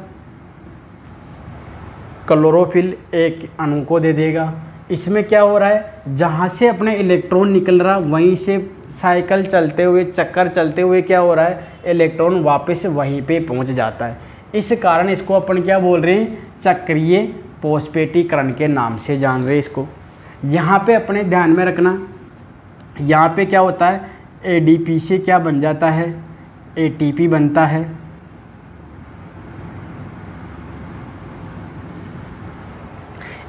क्लोरोफिल एक अणु को दे देगा। इसमें क्या हो रहा है, जहाँ से अपने इलेक्ट्रॉन निकल रहा वहीं से साइकिल चलते हुए, चक्कर चलते हुए क्या हो रहा है, इलेक्ट्रॉन वापस वहीं पे पहुँच जाता है। इस कारण इसको अपन क्या बोल रहे हैं, चक्रीय फॉस्फेटीकरण के नाम से जान रहे हैं इसको। यहाँ पे अपने ध्यान में रखना, यहाँ पे क्या होता है, एडीपी से क्या बन जाता है, एटीपी बनता है।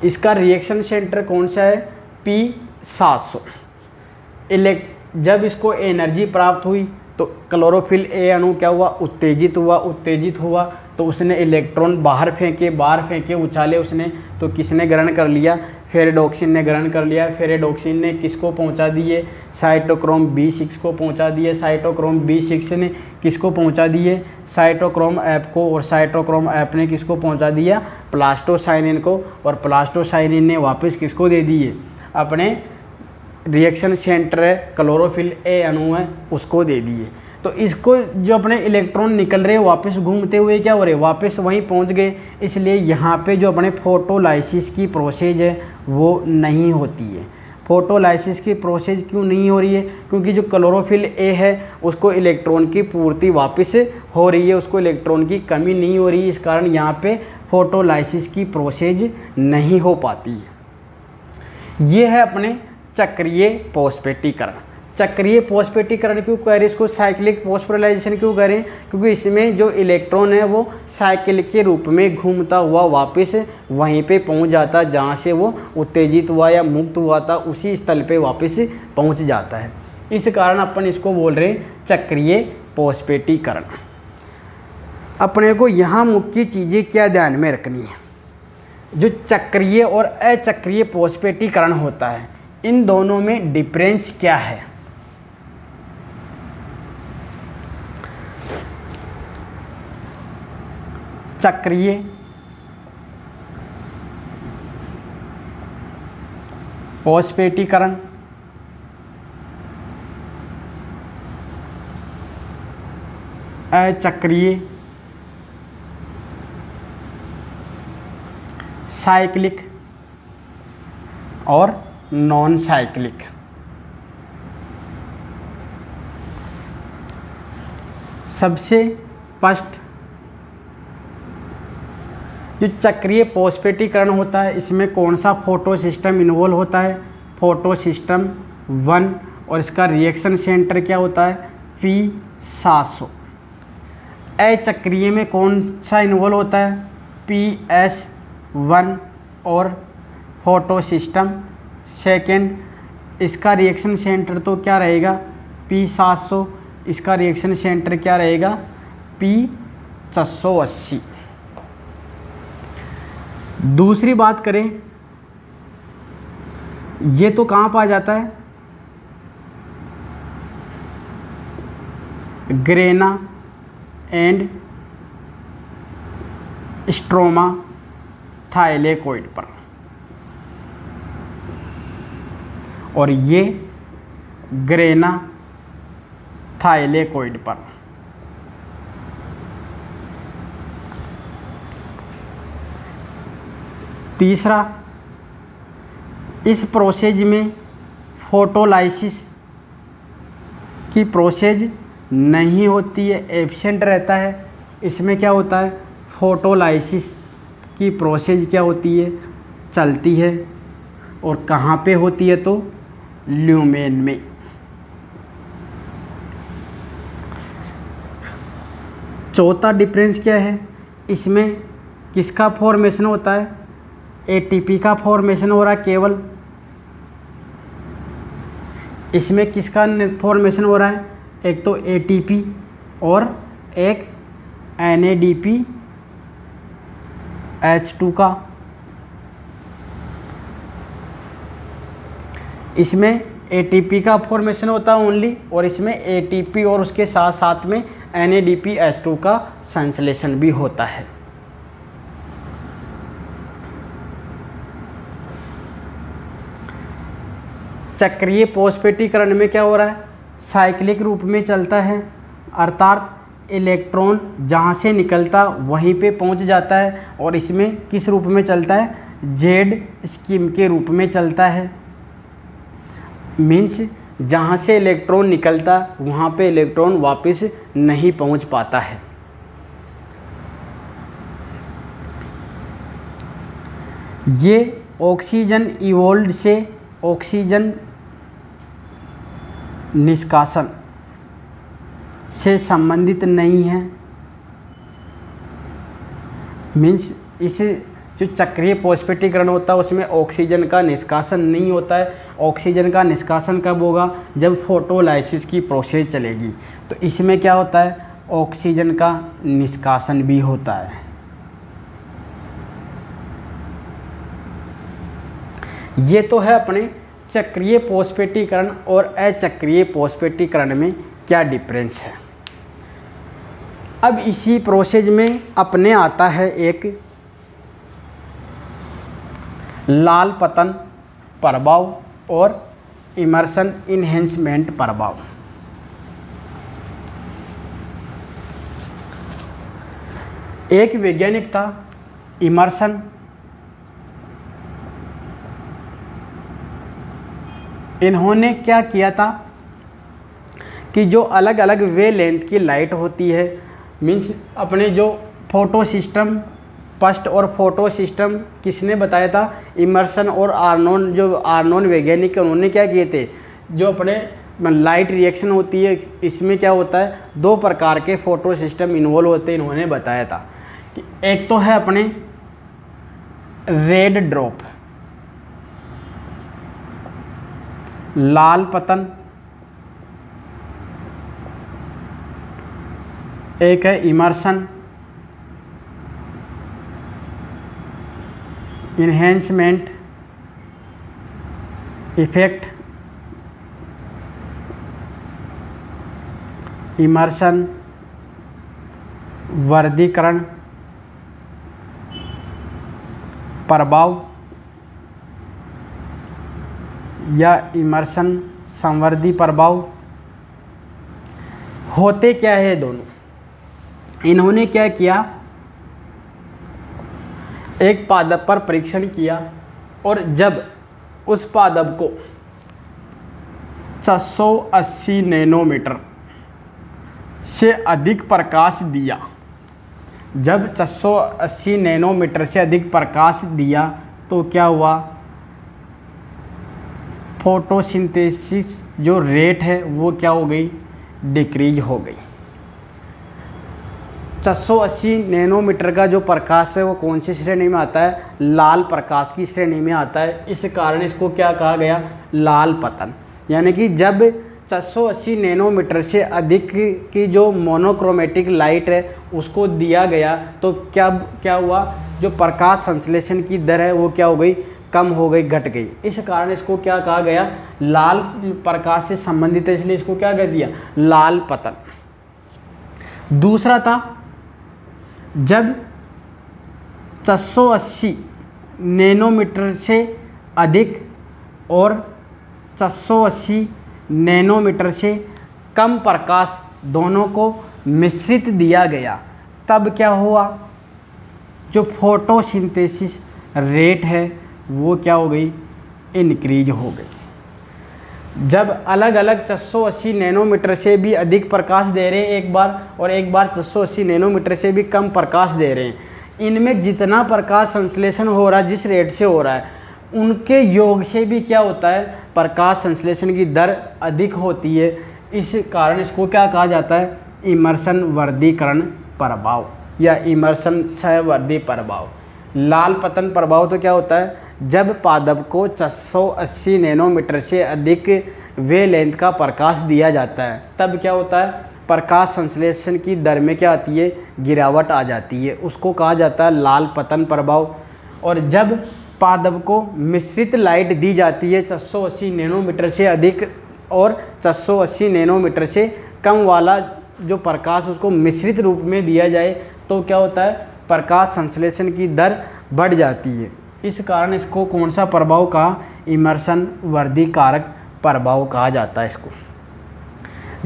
इसका रिएक्शन सेंटर कौन सा है, P700। जब इसको एनर्जी प्राप्त हुई तो क्लोरोफिल ए अणु क्या हुआ, उत्तेजित हुआ तो उसने इलेक्ट्रॉन बाहर फेंके, उछाले उसने, तो किसने ग्रहण कर लिया, फेरेडॉक्सिन ने ग्रहण कर लिया। फेरेडॉक्सिन ने किसको पहुंचा दिए, साइटोक्रोम B6 को पहुंचा दिए। साइटोक्रोम B6 ने किसको पहुंचा दिए, साइटोक्रोम F को, और साइटोक्रोम F ने किसको पहुंचा दिया, प्लास्टोसाइनिन को, और प्लास्टोसाइनिन ने वापस किसको दे दिए, अपने रिएक्शन सेंटर है क्लोरोफिल ए अणु है उसको दे दिए। तो इसको जो अपने इलेक्ट्रॉन निकल रहे वापस घूमते हुए क्या हो रहे, वापस वहीं पहुंच गए। इसलिए यहाँ पे जो अपने फोटोलाइसिस की प्रोसेस है वो नहीं होती है। फोटोलाइसिस की प्रोसेस क्यों नहीं हो रही है, क्योंकि जो क्लोरोफिल ए है उसको इलेक्ट्रॉन की पूर्ति वापस हो रही है, उसको इलेक्ट्रॉन की कमी नहीं हो रही है। इस कारण यहाँ पे फोटोलाइसिस की प्रोसेस नहीं हो पाती है। ये है अपने चक्रीय फॉस्फेटीकरण। चक्रीय फॉस्फेटीकरण क्यों कह रहे हैं इसको, साइक्लिक फॉस्फोराइलेशन क्यों कह रहे हैं, क्योंकि इसमें जो इलेक्ट्रॉन है वो साइकिल के रूप में घूमता हुआ वापस वहीं पे पहुंच जाता है जहाँ से वो उत्तेजित हुआ या मुक्त हुआ था, उसी स्थल पे वापस पहुंच जाता है। इस कारण अपन इसको बोल रहे हैं चक्रीय फॉस्फेटीकरण। अपने को यहाँ मुख्य चीज़ें क्या ध्यान में रखनी है, जो चक्रीय और अचक्रीय फॉस्फेटीकरण होता है इन दोनों में डिफरेंस क्या है। चक्रीय फॉस्फेटीकरण अचक्रीय, साइक्लिक और नॉन साइक्लिक। सबसे फर्स्ट जो चक्रीय फॉस्फेटीकरण होता है, इसमें कौन सा फोटो सिस्टम इन्वॉल्व होता है? फोटो सिस्टम 1, और इसका रिएक्शन सेंटर क्या होता है? P700। अचक्रीय में कौन सा इन्वॉल्व होता है? PS1 और फोटो सिस्टम सेकेंड, इसका रिएक्शन सेंटर तो क्या रहेगा? P700। इसका रिएक्शन सेंटर क्या रहेगा? P480। दूसरी बात करें, ये तो कहाँ पाया जाता है? ग्रेना एंड स्ट्रोमा थाइलेकोइड पर, और ये ग्रेना थाइलेकोइड पर। तीसरा, इस प्रोसेज में फोटोलाइसिस की प्रोसेज नहीं होती है, एब्सेंट रहता है। इसमें क्या होता है? फोटोलाइसिस की प्रोसेज क्या होती है? चलती है। और कहाँ पे होती है? तो ल्यूमेन में। चौथा डिफरेंस क्या है? इसमें किसका फॉर्मेशन होता है? एटीपी का फॉर्मेशन हो रहा है केवल। इसमें किसका फॉर्मेशन हो रहा है? एक तो एटीपी और एक NADP H2 का। इसमें एटीपी का फॉर्मेशन होता है ओनली, और इसमें एटीपी और उसके साथ साथ में NADP H2 का संश्लेषण भी होता है। चक्रीय फॉस्फेटीकरण में क्या हो रहा है? साइक्लिक रूप में चलता है, अर्थात इलेक्ट्रॉन जहाँ से निकलता वहीं पे पहुँच जाता है। और इसमें किस रूप में चलता है? जेड स्कीम के रूप में चलता है। मीन्स जहाँ से इलेक्ट्रॉन निकलता वहाँ पे इलेक्ट्रॉन वापस नहीं पहुँच पाता है। ये ऑक्सीजन इवोल्व से ऑक्सीजन निष्कासन से संबंधित नहीं है। मीन्स इस जो चक्रीय फॉस्फेटीकरण होता है उसमें ऑक्सीजन का निष्कासन नहीं होता है। ऑक्सीजन का निष्कासन कब होगा? जब फोटोलाइसिस की प्रोसेस चलेगी। तो इसमें क्या होता है? ऑक्सीजन का निष्कासन भी होता है। ये तो है अपने चक्रीय फॉस्फेटीकरण और अचक्रीय फॉस्फेटीकरण में क्या डिफरेंस है। अब इसी प्रोसेस में अपने आता है एक लाल पतन प्रभाव और इमर्शन इन्हेंसमेंट प्रभाव। एक वैज्ञानिक था इमर्शन, इन्होंने क्या किया था कि जो अलग अलग वेवलेंथ की लाइट होती है, मीन्स अपने जो फोटो सिस्टम फर्स्ट और फोटो सिस्टम किसने बताया था? इमर्सन और आर्नोन। जो आर्नोन वैज्ञानिक उन्होंने क्या किए थे? जो अपने लाइट रिएक्शन होती है इसमें क्या होता है? दो प्रकार के फोटो सिस्टम इन्वॉल्व होते हैं। इन्होंने बताया था कि एक तो है अपने रेड ड्रॉप, लाल पतन, एक है इमर्शन इन्हेंसमेंट इफेक्ट, इमर्शन वर्गीकरण प्रभाव या इमर्शन संवर्धी प्रभाव। होते क्या है दोनों? इन्होंने क्या किया, एक पादप पर परीक्षण किया और जब उस पादप को 680 नैनोमीटर से अधिक प्रकाश दिया, जब 680 नैनोमीटर से अधिक प्रकाश दिया तो क्या हुआ, फोटोसिंथेसिस जो रेट है वो क्या हो गई, डिक्रीज हो गई। 680 नैनोमीटर का जो प्रकाश है वो कौन सी श्रेणी में आता है, लाल प्रकाश की श्रेणी में आता है। इस कारण इसको क्या कहा गया, लाल पतन। यानी कि जब 680 नैनोमीटर से अधिक की जो मोनोक्रोमेटिक लाइट है उसको दिया गया तो क्या हुआ, जो प्रकाश संश्लेषण की दर है वो क्या हो गई, कम हो गई, घट गई। इस कारण इसको क्या कहा गया, लाल प्रकाश से संबंधित है, इसलिए इसको क्या कह दिया, लाल पतन। दूसरा था जब 680 नैनोमीटर से अधिक और 680 नैनोमीटर से कम प्रकाश दोनों को मिश्रित दिया गया, तब क्या हुआ, जो फोटोसिंथेसिस रेट है वो क्या हो गई, इनक्रीज हो गई। जब अलग अलग 680 नैनोमीटर से भी अधिक प्रकाश दे रहे हैं एक बार, और एक बार 680 नैनोमीटर से भी कम प्रकाश दे रहे हैं, इनमें जितना प्रकाश संश्लेषण हो रहा है, जिस रेट से हो रहा है, उनके योग से भी क्या होता है, प्रकाश संश्लेषण की दर अधिक होती है। इस कारण इसको क्या कहा जाता है, इमर्शन वर्धीकरण प्रभाव या इमर्शन सहवर्धी प्रभाव। लाल पतन प्रभाव तो क्या होता है, जब पादप को 680 नैनोमीटर से अधिक वेवलेंथ का प्रकाश दिया जाता है तब क्या होता है, प्रकाश संश्लेषण की दर में क्या आती है, गिरावट आ जाती है, उसको कहा जाता है लाल पतन प्रभाव। और जब पादप को मिश्रित लाइट दी जाती है 680 नैनोमीटर से अधिक और 680 नैनोमीटर से कम वाला जो प्रकाश उसको मिश्रित रूप में दिया जाए तो क्या होता है, प्रकाश संश्लेषण की दर बढ़ जाती है। इस कारण इसको कौन सा प्रभाव कहा, इमर्शन वर्धीकारक प्रभाव कहा जाता है इसको।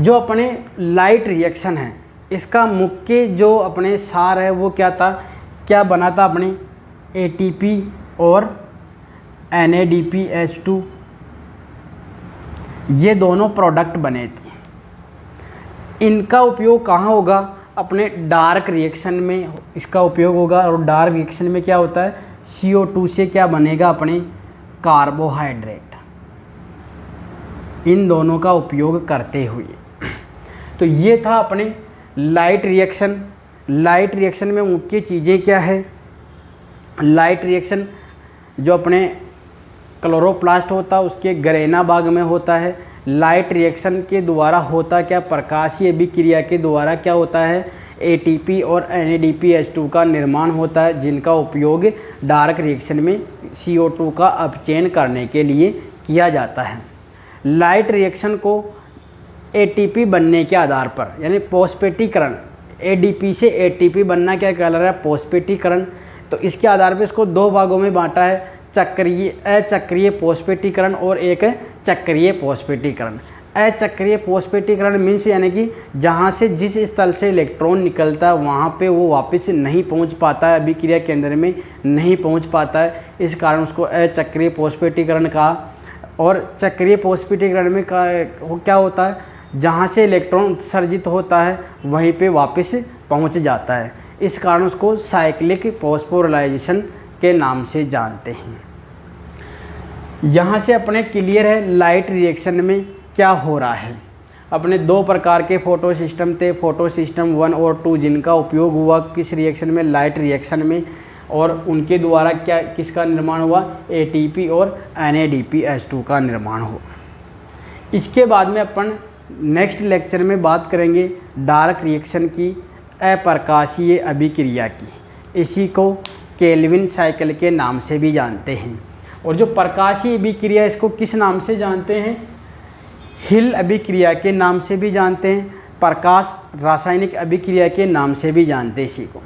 जो अपने लाइट रिएक्शन है इसका मुख्य जो अपने सार है वो क्या था, क्या बना था अपने ATP और NADPH2, ये दोनों प्रोडक्ट बने थे। इनका उपयोग कहाँ होगा, अपने डार्क रिएक्शन में इसका उपयोग होगा। और डार्क रिएक्शन में क्या होता है, CO2 से क्या बनेगा, अपने कार्बोहाइड्रेट, इन दोनों का उपयोग करते हुए। तो ये था अपने लाइट रिएक्शन। लाइट रिएक्शन में मुख्य चीज़ें क्या है, लाइट रिएक्शन जो अपने क्लोरोप्लास्ट होता है उसके गरेना भाग में होता है। लाइट रिएक्शन के द्वारा होता क्या, प्रकाशीय अभिक्रिया के द्वारा क्या होता है, ATP और NADPH2 का निर्माण होता है, जिनका उपयोग डार्क रिएक्शन में CO2 का अपचयन करने के लिए किया जाता है। लाइट रिएक्शन को ATP बनने के आधार पर, यानी फॉस्फेटीकरण, ADP से ATP बनना क्या कहला रहा है, फॉस्फेटीकरण। तो इसके आधार पर इसको दो भागों में बांटा है, चक्रीय अचक्रीय फॉस्फेटीकरण और एक चक्रीय फॉस्फेटीकरण। अचक्रीय फॉस्फेटीकरण मीन्स यानी कि जहाँ से जिस स्थल से इलेक्ट्रॉन निकलता है वहाँ पे वो वापस नहीं पहुँच पाता है, अभिक्रिया केंद्र में नहीं पहुँच पाता है, इस कारण उसको अचक्रीय फॉस्फेटीकरण कहा। और चक्रीय फॉस्फेटीकरण में क्या होता है, जहाँ से इलेक्ट्रॉन उत्सर्जित होता है वहीं पे वापस पहुँच जाता है, इस कारण उसको साइक्लिक फॉस्फोराइलेशन के नाम से जानते हैं। यहाँ से अपने क्लियर है लाइट रिएक्शन में क्या हो रहा है। अपने दो प्रकार के फोटो सिस्टम थे, फोटो सिस्टम 1 और 2, जिनका उपयोग हुआ किस रिएक्शन में, लाइट रिएक्शन में, और उनके द्वारा क्या किसका निर्माण हुआ, ATP और NADPH2 का निर्माण हुआ। इसके बाद में अपन नेक्स्ट लेक्चर में बात करेंगे डार्क रिएक्शन की, अप्रकाशीय अभिक्रिया की। इसी को केल्विन साइकिल के नाम से भी जानते हैं। और जो प्रकाशीय अभिक्रिया इसको किस नाम से जानते हैं, हिल अभिक्रिया के नाम से भी जानते हैं, प्रकाश रासायनिक अभिक्रिया के नाम से भी जानते हैं इसी को।